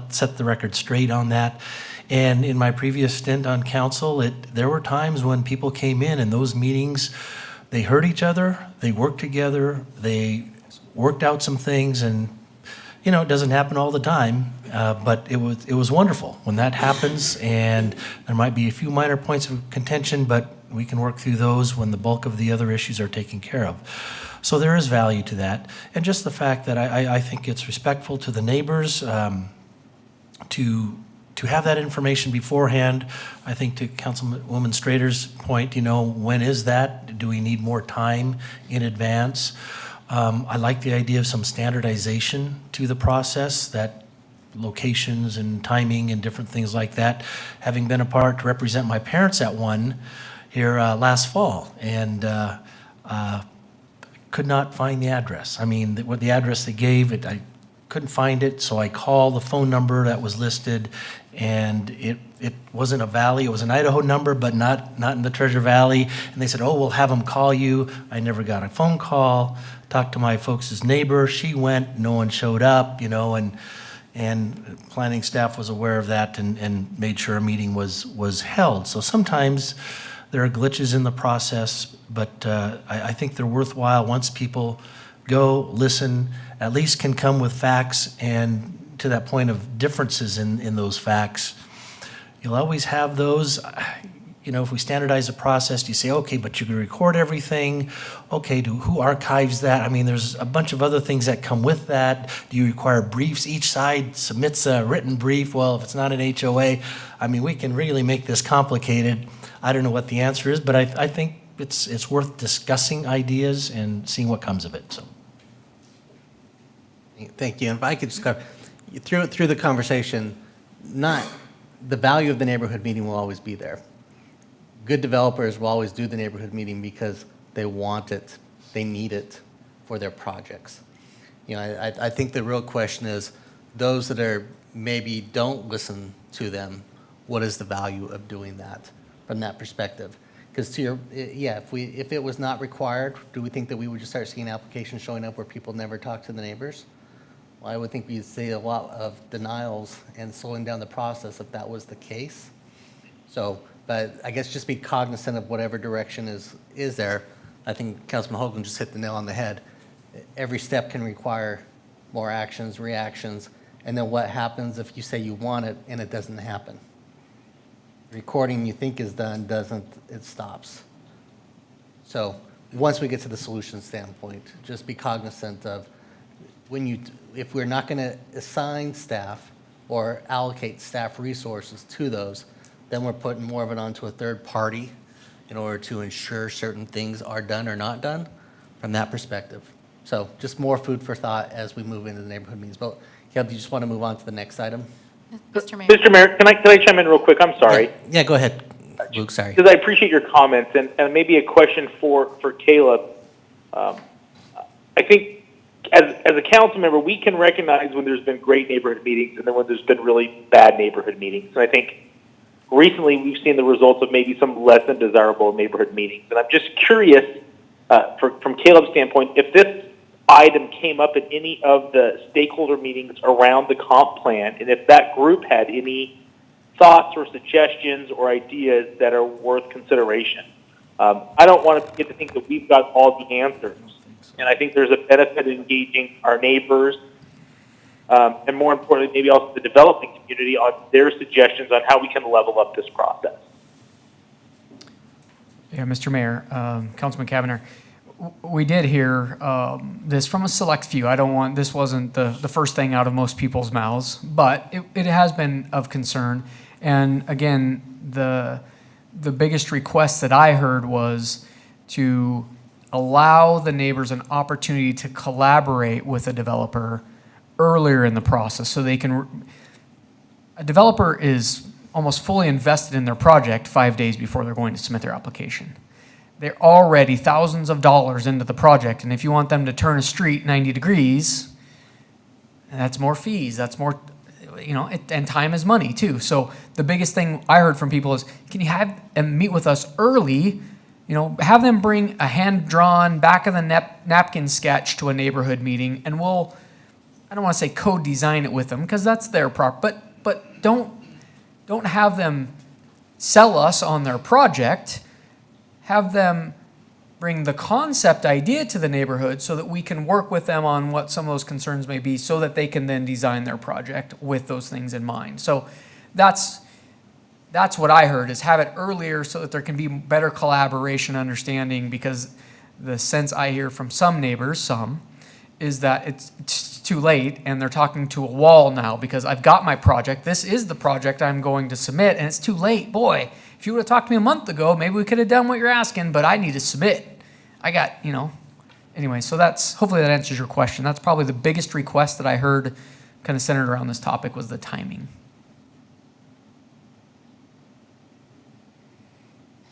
Speaker 9: set the record straight on that. And in my previous stint on council, there were times when people came in those meetings, they heard each other, they worked together, they worked out some things, and you know, it doesn't happen all the time, but it was wonderful when that happens. And there might be a few minor points of contention, but we can work through those when the bulk of the other issues are taken care of. So there is value to that. And just the fact that I think it's respectful to the neighbors to have that information beforehand. I think to Councilwoman Strader's point, you know, when is that? Do we need more time in advance? I like the idea of some standardization to the process, that locations and timing and different things like that. Having been a part to represent my parents at one here last fall, and could not find the address. I mean, what the address they gave, I couldn't find it, so I called the phone number that was listed, and it wasn't a valley. It was an Idaho number, but not in the Treasure Valley. And they said, oh, we'll have them call you. I never got a phone call. Talked to my folks' neighbor. She went. No one showed up, you know, and planning staff was aware of that and made sure a meeting was held. So sometimes there are glitches in the process, but I think they're worthwhile once people go, listen, at least can come with facts, and to that point of differences in those facts. You'll always have those. You know, if we standardize the process, you say, okay, but you can record everything. Okay, who archives that? I mean, there's a bunch of other things that come with that. Do you require briefs? Each side submits a written brief. Well, if it's not an HOA, I mean, we can really make this complicated. I don't know what the answer is, but I think it's worth discussing ideas and seeing what comes of it. So,
Speaker 1: Thank you. And if I could just cover, through the conversation, the value of the neighborhood meeting will always be there. Good developers will always do the neighborhood meeting because they want it, they need it for their projects. You know, I think the real question is, those that maybe don't listen to them, what is the value of doing that from that perspective? Because to your, yeah, if it was not required, do we think that we would just start seeing applications showing up where people never talk to the neighbors? Well, I would think we'd see a lot of denials and slowing down the process if that was the case. So, but I guess just be cognizant of whatever direction is there. I think Councilman Hogan just hit the nail on the head. Every step can require more actions, reactions, and then what happens if you say you want it and it doesn't happen? Recording you think is done doesn't, it stops. So once we get to the solution standpoint, just be cognizant of if we're not going to assign staff or allocate staff resources to those, then we're putting more of it onto a third party in order to ensure certain things are done or not done from that perspective. So just more food for thought as we move into the neighborhood meetings. But Caleb, do you just want to move on to the next item?
Speaker 10: Mr. Mayor.
Speaker 3: Mr. Mayor, can I chime in real quick? I'm sorry.
Speaker 1: Yeah, go ahead, Luke, sorry.
Speaker 3: Because I appreciate your comments, and maybe a question for Caleb. I think as a council member, we can recognize when there's been great neighborhood meetings and then when there's been really bad neighborhood meetings. And I think recently we've seen the results of maybe some less than desirable neighborhood meetings. And I'm just curious, from Caleb's standpoint, if this item came up in any of the stakeholder meetings around the comp plan, and if that group had any thoughts or suggestions or ideas that are worth consideration. I don't want to get to think that we've got all the answers. And I think there's a benefit in engaging our neighbors, and more importantly, maybe also the developing community on their suggestions on how we can level up this process.
Speaker 11: Yeah, Mr. Mayor, Councilman Cavanagh, we did hear this from a select few. This wasn't the first thing out of most people's mouths, but it has been of concern. And again, the biggest request that I heard was to allow the neighbors an opportunity to collaborate with a developer earlier in the process so they can. A developer is almost fully invested in their project 5 days before they're going to submit their application. They're already thousands of dollars into the project, and if you want them to turn a street 90 degrees, that's more fees, that's more, and time is money too. So the biggest thing I heard from people is, can you have them meet with us early? Have them bring a hand-drawn back of the napkin sketch to a neighborhood meeting, and I don't want to say co-design it with them because that's their but don't have them sell us on their project. Have them bring the concept idea to the neighborhood so that we can work with them on what some of those concerns may be so that they can then design their project with those things in mind. So that's what I heard, is have it earlier so that there can be better collaboration, understanding, because the sense I hear from some neighbors, is that it's too late and they're talking to a wall now because I've got my project. This is the project I'm going to submit and it's too late. Boy, if you would have talked to me a month ago, maybe we could have done what you're asking, but I need to submit. I got, Anyway, so hopefully that answers your question. That's probably the biggest request that I heard kind of centered around this topic was the timing.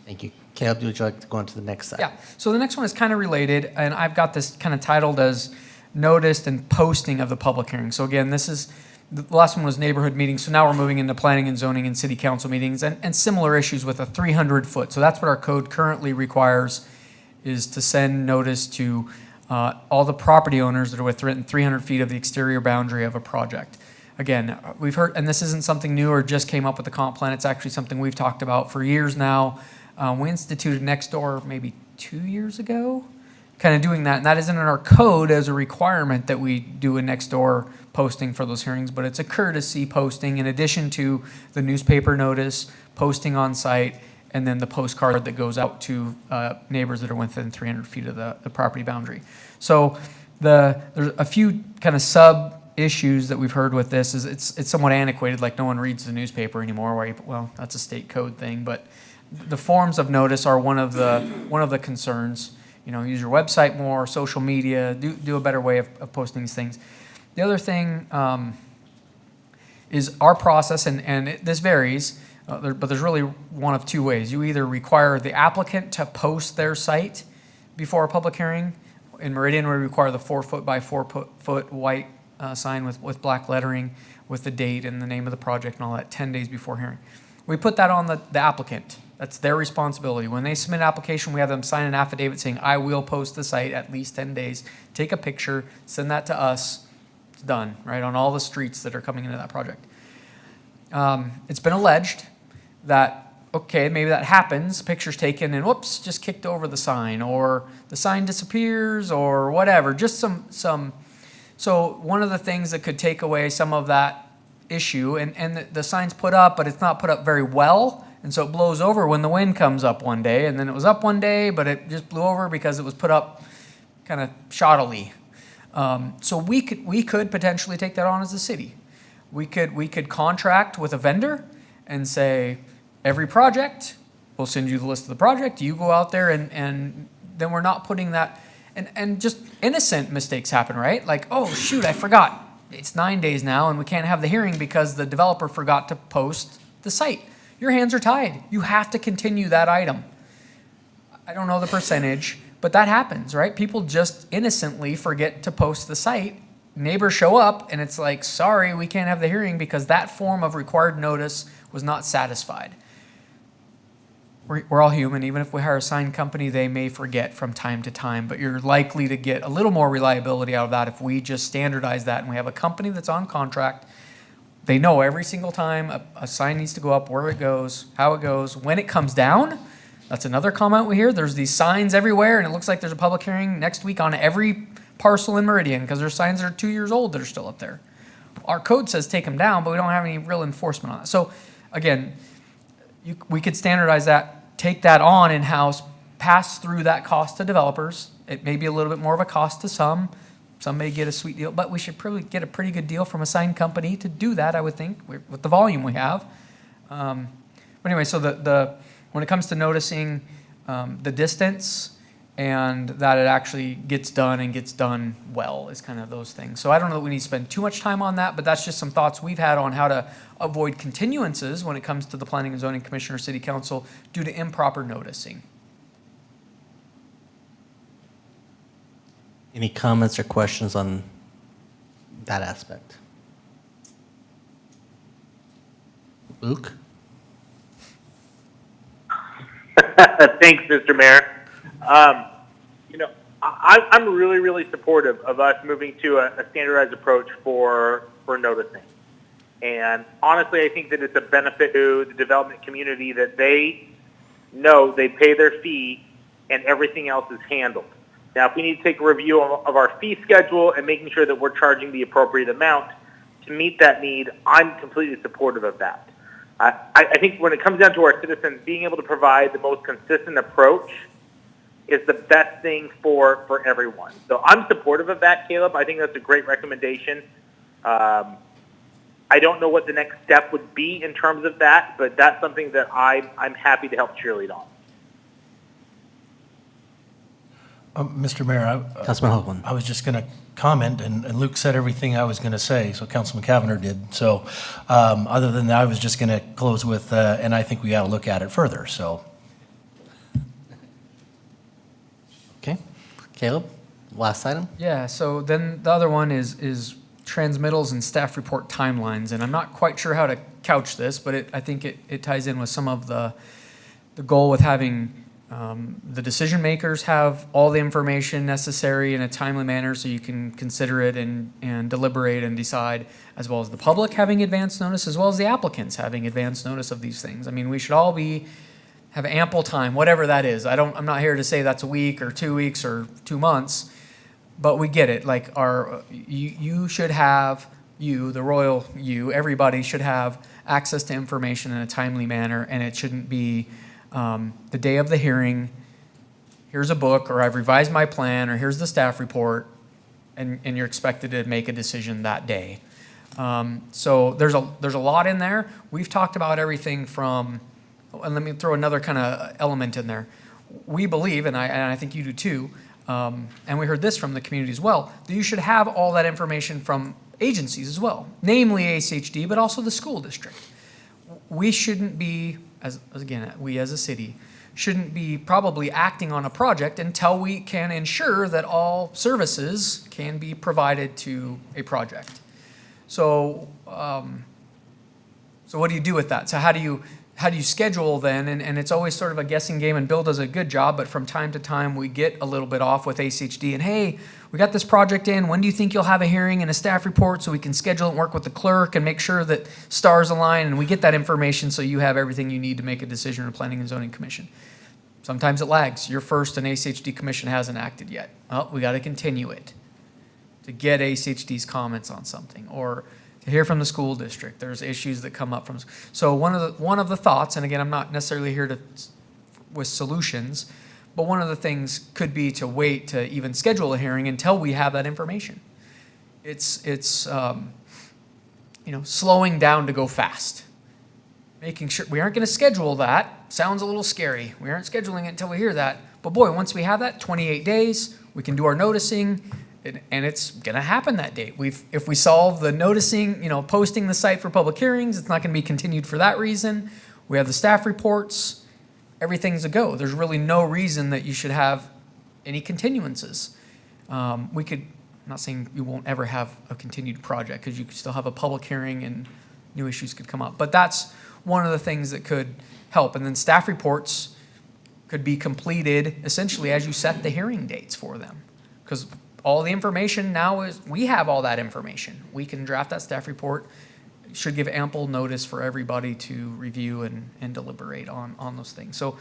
Speaker 1: Thank you. Caleb, would you like to go on to the next side?
Speaker 11: Yeah, so the next one is kind of related, and I've got this kind of titled as noticed and posting of the public hearing. So again, the last one was neighborhood meetings, so now we're moving into planning and zoning and city council meetings and similar issues with a 300-foot. So that's what our code currently requires, is to send notice to all the property owners that are within 300 feet of the exterior boundary of a project. Again, we've heard, and this isn't something new or just came up with the comp plan, it's actually something we've talked about for years now. We instituted Nextdoor maybe 2 years ago, kind of doing that. And that isn't in our code as a requirement that we do a Nextdoor posting for those hearings, but it's a courtesy posting in addition to the newspaper notice, posting on site, and then the postcard that goes out to neighbors that are within 300 feet of the property boundary. So there's a few kind of sub issues that we've heard with this is it's somewhat antiquated, like no one reads the newspaper anymore, well, that's a state code thing, but the forms of notice are one of the concerns. Use your website more, social media, do a better way of posting these things. The other thing is our process, and this varies, but there's really one of two ways. You either require the applicant to post their site before a public hearing. In Meridian, we require the 4-foot by 4-foot white sign with black lettering with the date and the name of the project and all that 10 days before hearing. We put that on the applicant That's their responsibility. When they submit an application, we have them sign an affidavit saying, I will post the site at least 10 days. Take a picture, send that to us. It's done, right, on all the streets that are coming into that project. It's been alleged that, okay, maybe that happens, picture's taken and whoops, just kicked over the sign, or the sign disappears, or whatever, just some. So one of the things that could take away some of that issue, and the sign's put up, but it's not put up very well, and so it blows over when the wind comes up one day, and then it was up one day, but it just blew over because it was put up kind of shoddily. So we could potentially take that on as a city. We could contract with a vendor and say, every project, we'll send you the list of the project, you go out there, and then we're not putting that, and just innocent mistakes happen, right? Like, oh shoot, I forgot. It's 9 days now and we can't have the hearing because the developer forgot to post the site. Your hands are tied. You have to continue that item. I don't know the percentage, but that happens, right? People just innocently forget to post the site. Neighbors show up and it's like, sorry, we can't have the hearing because that form of required notice was not satisfied. We're all human. Even if we hire a sign company, they may forget from time to time, but you're likely to get a little more reliability out of that if we just standardize that and we have a company that's on contract. They know every single time a sign needs to go up, where it goes, how it goes, when it comes down. That's another comment we hear. There's these signs everywhere and it looks like there's a public hearing next week on every parcel in Meridian because there's signs that are 2 years old that are still up there. Our code says take them down, but we don't have any real enforcement on that. So again, we could standardize that, take that on in-house, pass through that cost to developers. It may be a little bit more of a cost to some. Some may get a sweet deal, but we should probably get a pretty good deal from a sign company to do that, I would think, with the volume we have. But anyway, so when it comes to noticing the distance and that it actually gets done and gets done well is kind of those things. So I don't know that we need to spend too much time on that, but that's just some thoughts we've had on how to avoid continuances when it comes to the Planning and Zoning Commission or City Council due to improper noticing.
Speaker 1: Any comments or questions on that aspect? Luke?
Speaker 3: Thanks, Mr. Mayor. I'm really, really supportive of us moving to a standardized approach for noticing. And honestly, I think that it's a benefit to the development community that they know they pay their fee and everything else is handled. Now, if we need to take a review of our fee schedule and making sure that we're charging the appropriate amount to meet that need, I'm completely supportive of that. I think when it comes down to our citizens, being able to provide the most consistent approach is the best thing for everyone. So I'm supportive of that, Caleb. I think that's a great recommendation. I don't know what the next step would be in terms of that, but that's something that I'm happy to help cheerlead on.
Speaker 9: Mr. Mayor,
Speaker 1: Councilman Hoagland.
Speaker 9: I was just going to comment, and Luke said everything I was going to say, so Councilman Cavanagh did. So other than that, I was just going to close with, and I think we got to look at it further, so.
Speaker 1: Okay. Caleb, last item?
Speaker 11: Yeah, so then the other one is transmittals and staff report timelines, and I'm not quite sure how to couch this, but I think it ties in with some of the goal with having the decision makers have all the information necessary in a timely manner so you can consider it and deliberate and decide, as well as the public having advance notice, as well as the applicants having advance notice of these things. I mean, we should all have ample time, whatever that is. I'm not here to say that's a week or 2 weeks or 2 months, but we get it. Like you should have, the royal you, everybody should have access to information in a timely manner, and it shouldn't be the day of the hearing, here's a book, or I've revised my plan, or here's the staff report, and you're expected to make a decision that day. So there's a lot in there. We've talked about everything from, and let me throw another kind of element in there. We believe, and I think you do too, and we heard this from the community as well, that you should have all that information from agencies as well, namely ACHD, but also the school district. We shouldn't be, we as a city, shouldn't be probably acting on a project until we can ensure that all services can be provided to a project. So, so what do you do with that? So how do you how do you schedule then? And it's always sort of a guessing game, and Bill does a good job, but from time to time, we get a little bit off with ACHD. And hey, we got this project in. When do you think you'll have a hearing and a staff report so we can schedule and work with the clerk and make sure that stars align and we get that information so you have everything you need to make a decision in the Planning and Zoning Commission? Sometimes it lags. Your first and ACHD commission hasn't acted yet. Oh, we got to continue it to get ACHD's comments on something, or to hear from the school district. There's issues that come up from. So one of the thoughts, and again, I'm not necessarily here with solutions, but one of the things could be to wait to even schedule a hearing until we have that information. It's slowing down to go fast. Making sure we aren't going to schedule that. Sounds a little scary. We aren't scheduling it until we hear that. But boy, once we have that, 28 days, we can do our noticing, and it's going to happen that date. If we solve the noticing, posting the site for public hearings, it's not going to be continued for that reason. We have the staff reports. Everything's a go. There's really no reason that you should have any continuances. I'm not saying you won't ever have a continued project, because you could still have a public hearing and new issues could come up. But that's one of the things that could help. And then staff reports could be completed essentially as you set the hearing dates for them. Because all the information now we have all that information. We can draft that staff report. It should give ample notice for everybody to review and deliberate on those things. So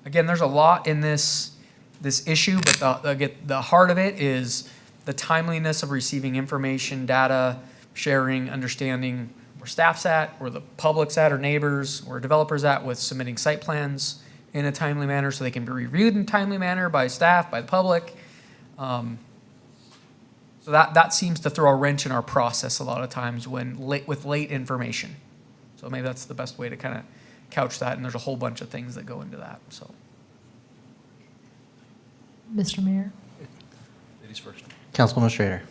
Speaker 11: again, there's a lot in this issue, but the heart of it is the timeliness of receiving information, data, sharing, understanding where staff's at, where the public's at, or neighbors, where developers at with submitting site plans in a timely manner so they can be reviewed in a timely manner by staff, by the public. So that seems to throw a wrench in our process a lot of times with late information. So maybe that's the best way to kind of couch that, and there's a whole bunch of things that go into that. So,
Speaker 4: Mr. Mayor?
Speaker 5: Ladies first.
Speaker 1: Councilwoman Schrader.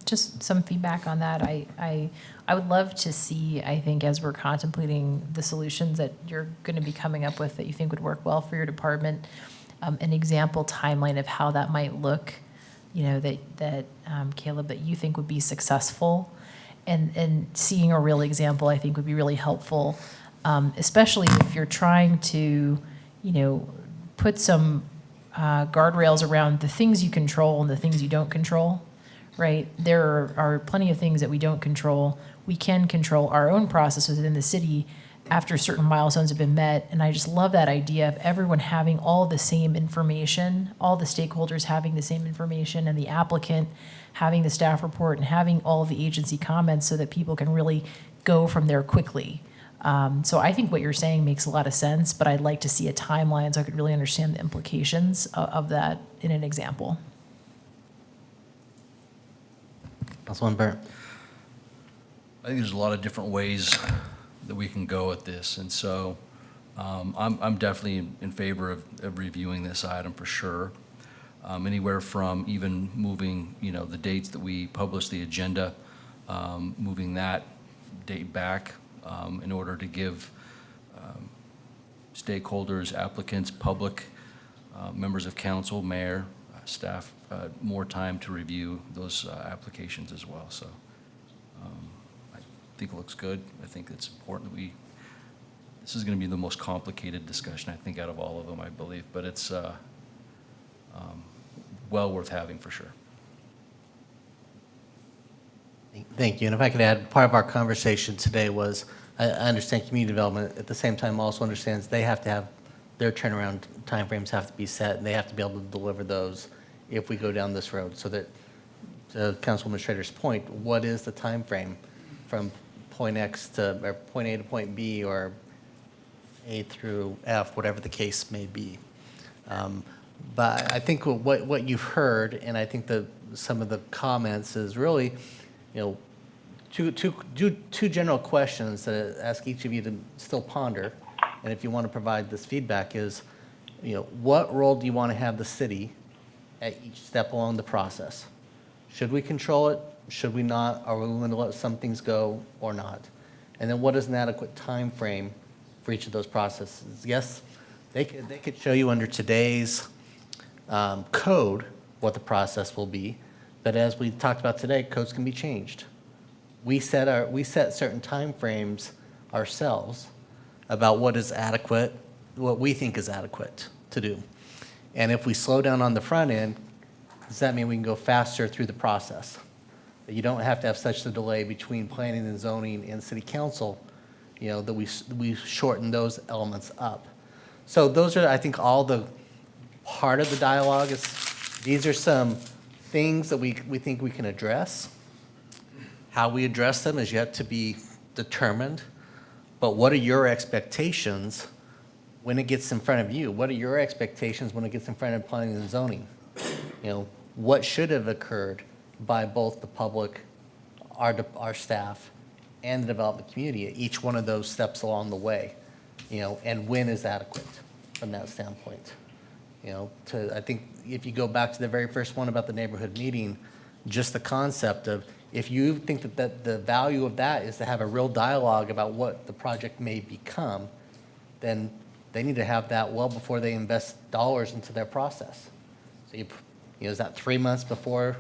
Speaker 4: Just some feedback on that. I would love to see, I think, as we're contemplating the solutions that you're going to be coming up with that you think would work well for your department, an example timeline of how that might look, that Caleb, that you think would be successful. And seeing a real example, I think, would be really helpful, especially if you're trying to, put some guardrails around the things you control and the things you don't control. Right? There are plenty of things that we don't control. We can control our own process within the city after certain milestones have been met. And I just love that idea of everyone having all the same information, all the stakeholders having the same information, and the applicant having the staff report and having all of the agency comments so that people can really go from there quickly. So I think what you're saying makes a lot of sense, but I'd like to see a timeline so I could really understand the implications of that in an example.
Speaker 1: Councilwoman Burnt.
Speaker 5: I think there's a lot of different ways that we can go at this, and so I'm definitely in favor of reviewing this item for sure. Anywhere from even moving, the dates that we publish the agenda, moving that date back in order to give stakeholders, applicants, public, members of council, mayor, staff more time to review those applications as well. So I think it looks good. I think it's important that this is going to be the most complicated discussion, I think, out of all of them, I believe, but it's well worth having for sure.
Speaker 1: Thank you. And if I could add, part of our conversation today was, I understand community development at the same time also understands they have to have their turnaround timeframes have to be set, and they have to be able to deliver those if we go down this road. So that, to Councilwoman Schrader's point, what is the time frame from point X to, or point A to point B, or A through F, whatever the case may be. But I think what you've heard, and I think some of the comments is really, two general questions that I ask each of you to still ponder. And if you want to provide this feedback is, what role do you want to have the city at each step along the process? Should we control it? Should we not? Are we willing to let some things go or not? And then what is an adequate time frame for each of those processes? Yes, they could show you under today's code what the process will be, but as we talked about today, codes can be changed. We set certain time frames ourselves, about what is adequate, what we think is adequate to do. And if we slow down on the front end, does that mean we can go faster through the process? That you don't have to have such a delay between planning and zoning and city council, that we shorten those elements up. So those are, I think, all the part of the dialogue is, these are some things that we think we can address. How we address them is yet to be determined. But what are your expectations when it gets in front of you? What are your expectations when it gets in front of planning and zoning? What should have occurred by both the public, our staff, and the development community at each one of those steps along the way? And when is adequate from that standpoint? I think if you go back to the very first one about the neighborhood meeting, just the concept of, if you think that the value of that is to have a real dialogue about what the project may become, then they need to have that well before they invest dollars into their process. So is that 3 months before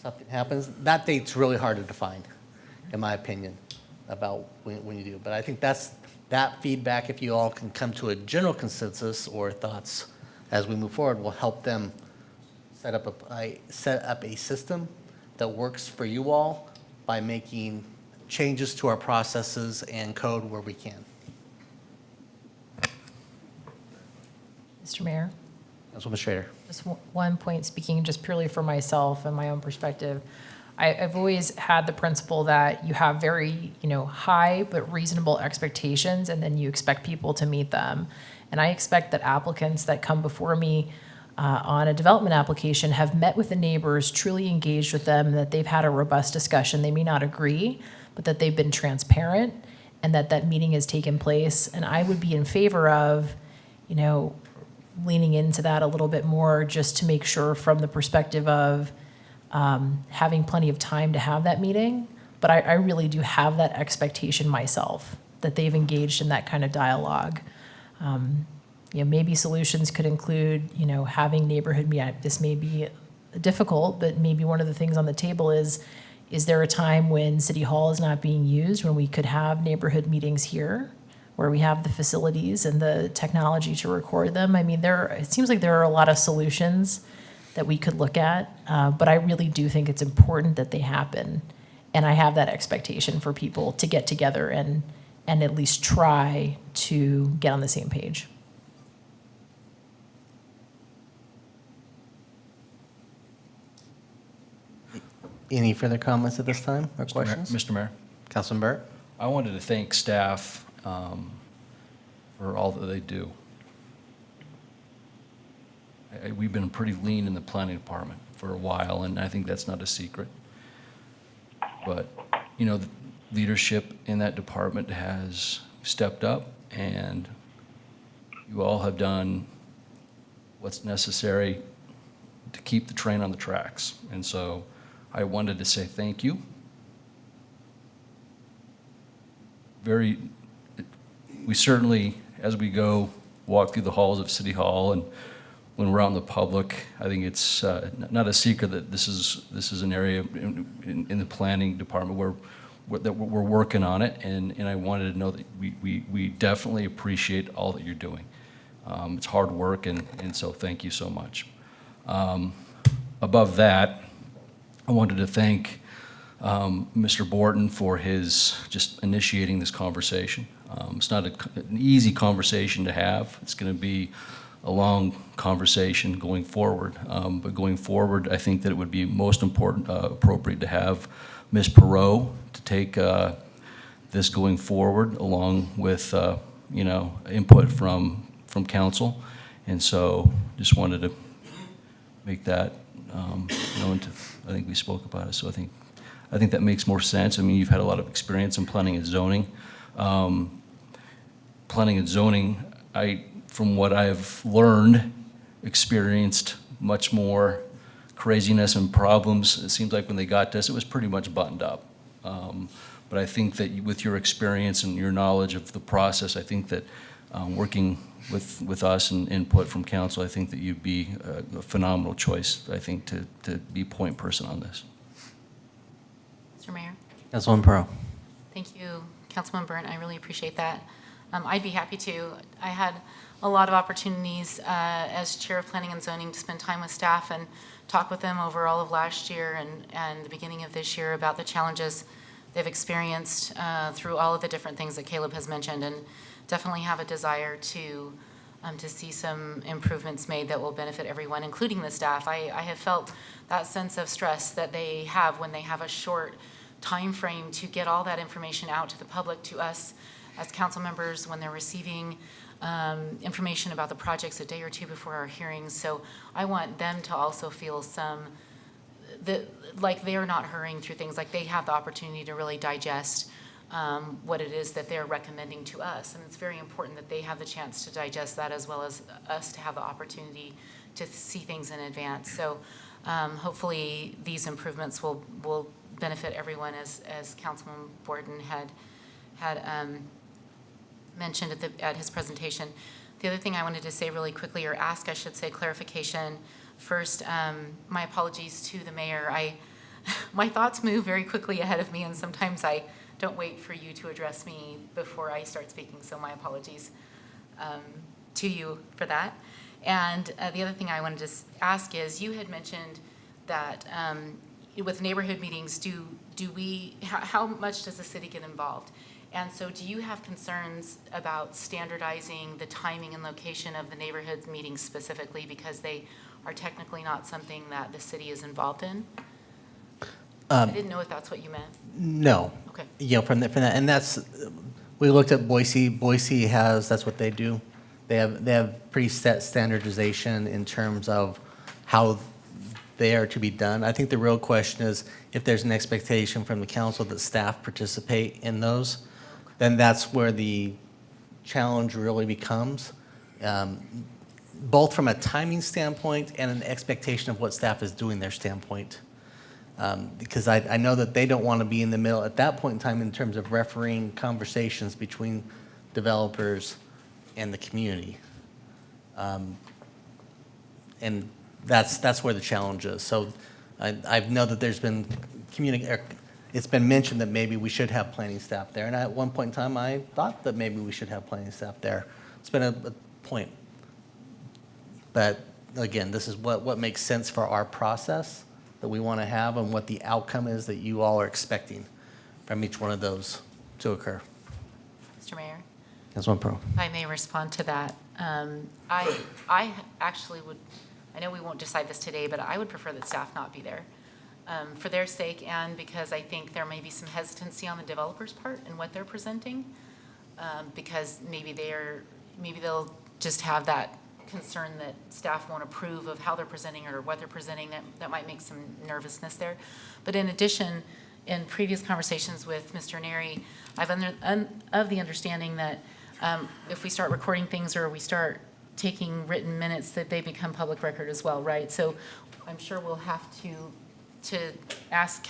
Speaker 1: something happens? That date's really hard to define, in my opinion, about when you do. But I think that feedback, if you all can come to a general consensus or thoughts as we move forward, will help them set up a system that works for you all by making changes to our processes and code where we can.
Speaker 4: Mr. Mayor?
Speaker 1: Councilwoman Schrader.
Speaker 4: Just one point, speaking just purely for myself and my own perspective. I've always had the principle that you have very, high but reasonable expectations, and then you expect people to meet them. And I expect that applicants that come before me on a development application have met with the neighbors, truly engaged with them, that they've had a robust discussion. They may not agree, but that they've been transparent and that meeting has taken place. And I would be in favor of, leaning into that a little bit more, just to make sure from the perspective of having plenty of time to have that meeting. But I really do have that expectation myself, that they've engaged in that kind of dialogue. Maybe solutions could include, having neighborhood meeting. This may be difficult, but maybe one of the things on the table is there a time when City Hall is not being used, when we could have neighborhood meetings here, where we have the facilities and the technology to record them? I mean, it seems like there are a lot of solutions that we could look at, but I really do think it's important that they happen. And I have that expectation for people to get together and at least try to get on the same page.
Speaker 1: Any further comments at this time or questions?
Speaker 5: Mr. Mayor,
Speaker 1: Councilman Burt?
Speaker 5: I wanted to thank staff for all that they do. We've been pretty lean in the planning department for a while, and I think that's not a secret. But, the leadership in that department has stepped up, and you all have done what's necessary to keep the train on the tracks. And so I wanted to say thank you. We certainly, as we go walk through the halls of City Hall and when we're out in the public, I think it's not a secret that this is an area in the planning department where we're working on it, and I wanted to know that we definitely appreciate all that you're doing. It's hard work, and so thank you so much. Above that, I wanted to thank Mr. Borton for his just initiating this conversation. It's not an easy conversation to have. It's going to be a long conversation going forward. But going forward, I think that it would be most appropriate to have Ms. Perot to take this going forward, along with input from council. And so just wanted to make that known to. I think we spoke about it. So I think that makes more sense. I mean, you've had a lot of experience in planning and zoning. Planning and zoning, from what I've learned, experienced much more craziness and problems. It seems like when they got to us, it was pretty much buttoned up. But I think that with your experience and your knowledge of the process, I think that working with us and input from council, I think that you'd be a phenomenal choice, I think, to be point person on this.
Speaker 10: Mr. Mayor?
Speaker 1: Councilwoman Perot.
Speaker 10: Thank you, Councilman Byrne. I really appreciate that. I'd be happy to. I had a lot of opportunities as Chair of Planning and Zoning to spend time with staff and talk with them over all of last year and the beginning of this year about the challenges they've experienced through all of the different things that Caleb has mentioned, and definitely have a desire to see some improvements made that will benefit everyone, including the staff. I have felt that sense of stress that they have when they have a short time frame to get all that information out to the public, to us as council members, when they're receiving information about the projects a day or two before our hearings. So I want them to also feel like they're not hurrying through things, like they have the opportunity to really digest what it is that they're recommending to us. And it's very important that they have the chance to digest that, as well as us to have the opportunity to see things in advance. So hopefully these improvements will benefit everyone, as Councilman Borden had mentioned at his presentation. The other thing I wanted to say really quickly, or ask, I should say, clarification. First, my apologies to the mayor. My thoughts move very quickly ahead of me, and sometimes I don't wait for you to address me before I start speaking, so my apologies to you for that. And the other thing I wanted to ask is, you had mentioned that with neighborhood meetings, how much does the city get involved? And so do you have concerns about standardizing the timing and location of the neighborhood meetings specifically, because they are technically not something that the city is involved in? I didn't know if that's what you meant.
Speaker 1: No.
Speaker 10: Okay.
Speaker 1: From that, and we looked at Boise. Boise that's what they do. They have pretty set standardization in terms of how they are to be done. I think the real question is if there's an expectation from the council that staff participate in those, then that's where the challenge really becomes, both from a timing standpoint and an expectation of what staff is doing their standpoint. Because I know that they don't want to be in the middle at that point in time in terms of refereeing conversations between developers and the community. And that's where the challenge is. So I know that there's been it's been mentioned that maybe we should have planning staff there. And at one point in time, I thought that maybe we should have planning staff there. It's been a point. But again, this is what makes sense for our process that we want to have, and what the outcome is that you all are expecting from each one of those to occur.
Speaker 10: Mr. Mayor?
Speaker 1: Councilman Pro.
Speaker 10: If I may respond to that. I actually would, I know we won't decide this today, but I would prefer that staff not be there. For their sake, and because I think there may be some hesitancy on the developer's part in what they're presenting, because maybe they'll just have that concern that staff won't approve of how they're presenting or what they're presenting. That might make some nervousness there. But in addition, in previous conversations with Mr. Neri, I've of the understanding that if we start recording things or we start taking written minutes, that they become public record as well, right? So I'm sure we'll have to ask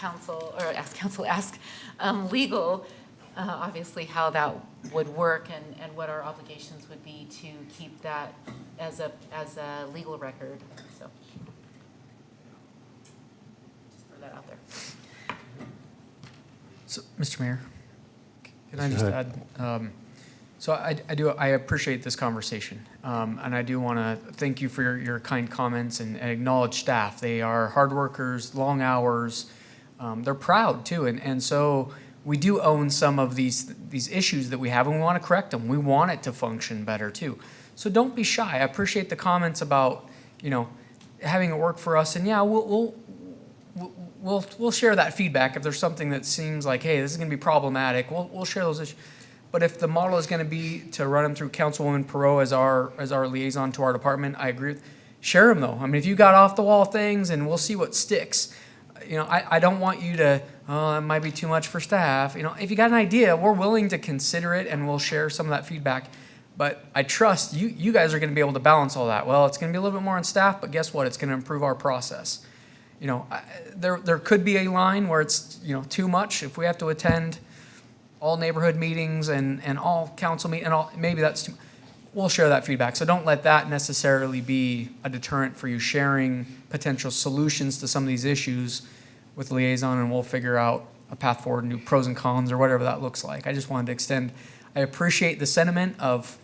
Speaker 10: legal, obviously, how that would work and what our obligations would be to keep that as a legal record. So just throw that out there.
Speaker 11: So, Mr. Mayor, can I just add? So I appreciate this conversation, and I do want to thank you for your kind comments and acknowledge staff. They are hard workers, long hours. They're proud too, and so we do own some of these issues that we have, and we want to correct them. We want it to function better too. So don't be shy. I appreciate the comments about having it work for us, and yeah, we'll share that feedback if there's something that seems like, hey, this is going to be problematic. We'll share those issues. But if the model is going to be to run them through Councilwoman Perot as our liaison to our department, I agree. Share them though. I mean, if you got off the wall things, and we'll see what sticks. I don't want you to, it might be too much for staff. If you got an idea, we're willing to consider it, and we'll share some of that feedback. But I trust you guys are going to be able to balance all that. Well, it's going to be a little bit more on staff, but guess what? It's going to improve our process. There could be a line where it's too much. If we have to attend all neighborhood meetings and all council meetings, and maybe that's too. We'll share that feedback. So don't let that necessarily be a deterrent for you sharing potential solutions to some of these issues with the liaison, and we'll figure out a path forward and do pros and cons or whatever that looks like. I just wanted to extend. I appreciate the sentiment of,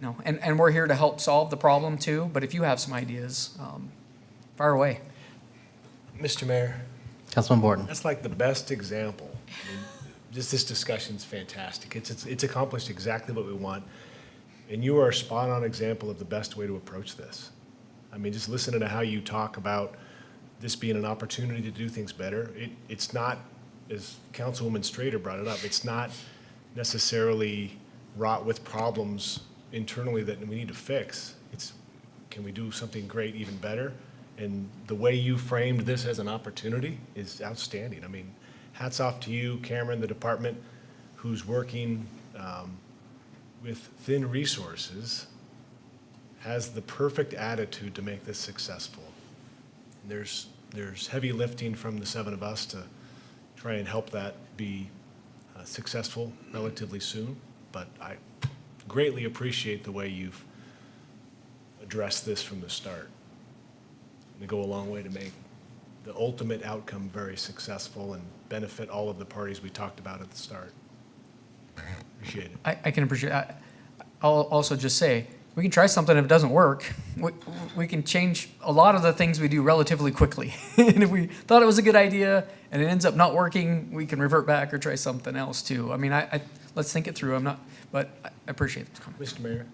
Speaker 11: and we're here to help solve the problem too, but if you have some ideas, fire away.
Speaker 12: Mr. Mayor,
Speaker 1: Councilman Borton.
Speaker 12: that's like the best example. I mean, just this discussion's fantastic. It's accomplished exactly what we want. And you are a spot-on example of the best way to approach this. I mean, just listening to how you talk about this being an opportunity to do things better. It's not, as Councilwoman Strader brought it up, it's not necessarily wrought with problems internally that we need to fix. It's, can we do something great even better? And the way you framed this as an opportunity is outstanding. I mean, hats off to you, Cameron, the department who's working with thin resources, has the perfect attitude to make this successful. And there's heavy lifting from the seven of us to try and help that be successful relatively soon. But I greatly appreciate the way you've addressed this from the start. They go a long way to make the ultimate outcome very successful and benefit all of the parties we talked about at the start. Appreciate it.
Speaker 11: I can appreciate. I'll also just say, we can try something. If it doesn't work, we can change a lot of the things we do relatively quickly. And if we thought it was a good idea and it ends up not working, we can revert back or try something else too. I mean, let's think it through. But I appreciate this comment.
Speaker 12: Mr. Mayor,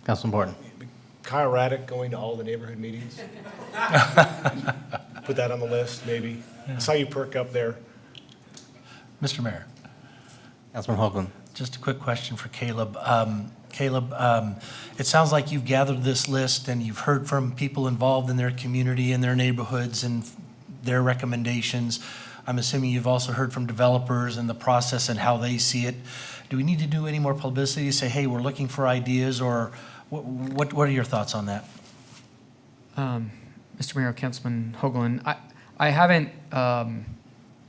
Speaker 1: Councilman Borton.
Speaker 12: Kyle Raddick going to all the neighborhood meetings. Put that on the list, maybe. I saw you perk up there.
Speaker 13: Mr. Mayor,
Speaker 1: Councilman Hoagland.
Speaker 13: just a quick question for Caleb. Caleb, it sounds like you've gathered this list and you've heard from people involved in their community and their neighborhoods and their recommendations. I'm assuming you've also heard from developers and the process and how they see it. Do we need to do any more publicity to say, hey, we're looking for ideas, or what are your thoughts on that?
Speaker 11: Mr. Mayor, Councilman Hoagland, I haven't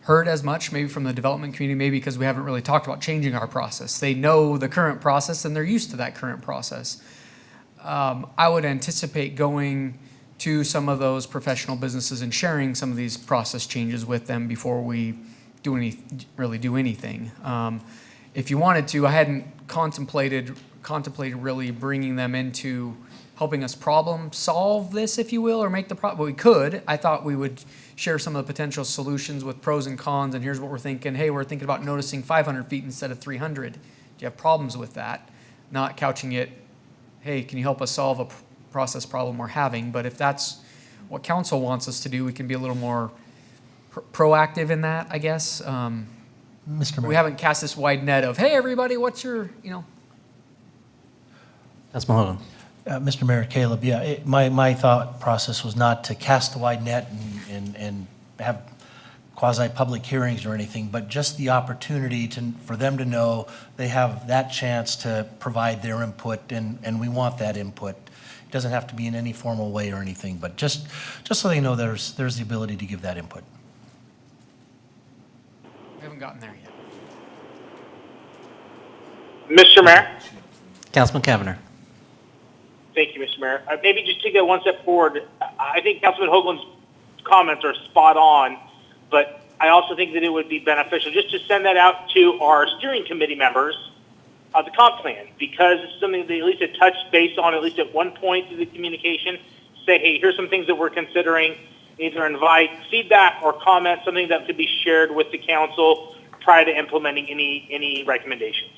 Speaker 11: heard as much maybe from the development community, maybe because we haven't really talked about changing our process. They know the current process and they're used to that current process. I would anticipate going to some of those professional businesses and sharing some of these process changes with them before we really do anything. If you wanted to, I hadn't contemplated really bringing them into helping us problem solve this, if you will, or make the problem. But we could. I thought we would share some of the potential solutions with pros and cons, and here's what we're thinking. Hey, we're thinking about noticing 500 feet instead of 300. Do you have problems with that? Not couching it, hey, can you help us solve a process problem we're having? But if that's what council wants us to do, we can be a little more proactive in that, I guess.
Speaker 13: Mr. Mayor.
Speaker 11: We haven't cast this wide net of, hey, everybody, what's your,
Speaker 1: Councilman Hoagland.
Speaker 13: Mr. Mayor, Caleb, yeah, my thought process was not to cast a wide net and have quasi-public hearings or anything, but just the opportunity for them to know they have that chance to provide their input, and we want that input. It doesn't have to be in any formal way or anything, but just so they know there's the ability to give that input.
Speaker 11: we haven't gotten there yet.
Speaker 3: Mr. Mayor?
Speaker 1: Councilman Kavanagh.
Speaker 3: Thank you, Mr. Mayor. Maybe just to go one step forward, I think Councilman Hoagland's comments are spot on, but I also think that it would be beneficial just to send that out to our steering committee members of the comp plan, because it's something that at least a touch base on, at least at one point through the communication, say, hey, here's some things that we're considering, either invite feedback or comment, something that could be shared with the council prior to implementing any recommendations.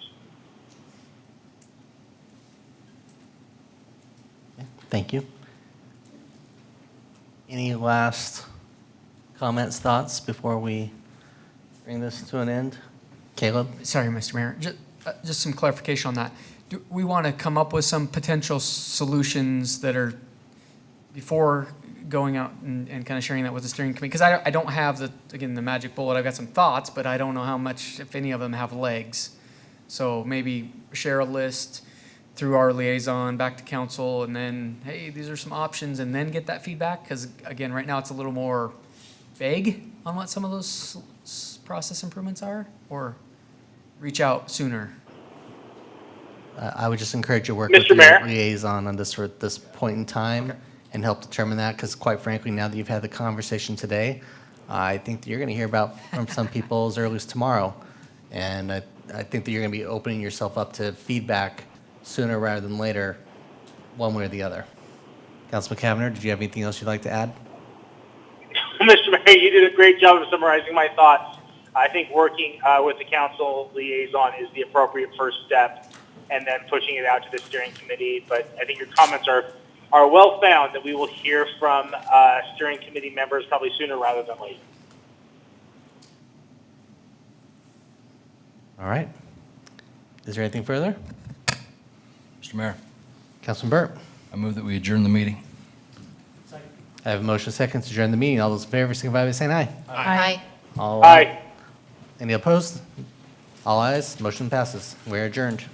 Speaker 1: Thank you. Any last comments, thoughts before we bring this to an end? Caleb?
Speaker 11: Sorry, Mr. Mayor. Just some clarification on that. Do we want to come up with some potential solutions that are before going out and kind of sharing that with the steering committee? Because I don't have the magic bullet. I've got some thoughts, but I don't know how much, if any of them have legs. So maybe share a list through our liaison back to council, and then, hey, these are some options, and then get that feedback. Because again, right now it's a little more vague on what some of those process improvements are, or reach out sooner.
Speaker 1: I would just encourage you to work
Speaker 3: Mr.
Speaker 1: with your
Speaker 3: Mayor?
Speaker 1: liaison on this at this point in time and help determine that, because quite frankly, now that you've had the conversation today, I think that you're going to hear about from some people as early as tomorrow. And I think that you're going to be opening yourself up to feedback sooner rather than later, one way or the other. Councilman Cavanagh, did you have anything else you'd like to add?
Speaker 3: Mr. Mayor, you did a great job of summarizing my thoughts. I think working with the council liaison is the appropriate first step, and then pushing it out to the steering committee. But I think your comments are well found, that we will hear from steering committee members probably sooner rather than later.
Speaker 1: All right. Is there anything further?
Speaker 5: Mr. Mayor,
Speaker 1: Councilman Burt?
Speaker 5: I move that we adjourn the meeting.
Speaker 1: I have a motion second to adjourn the meeting. All those in favor, signify by saying aye.
Speaker 10: Aye.
Speaker 1: All
Speaker 3: Aye.
Speaker 1: Any opposed? All ayes. Motion passes. We're adjourned.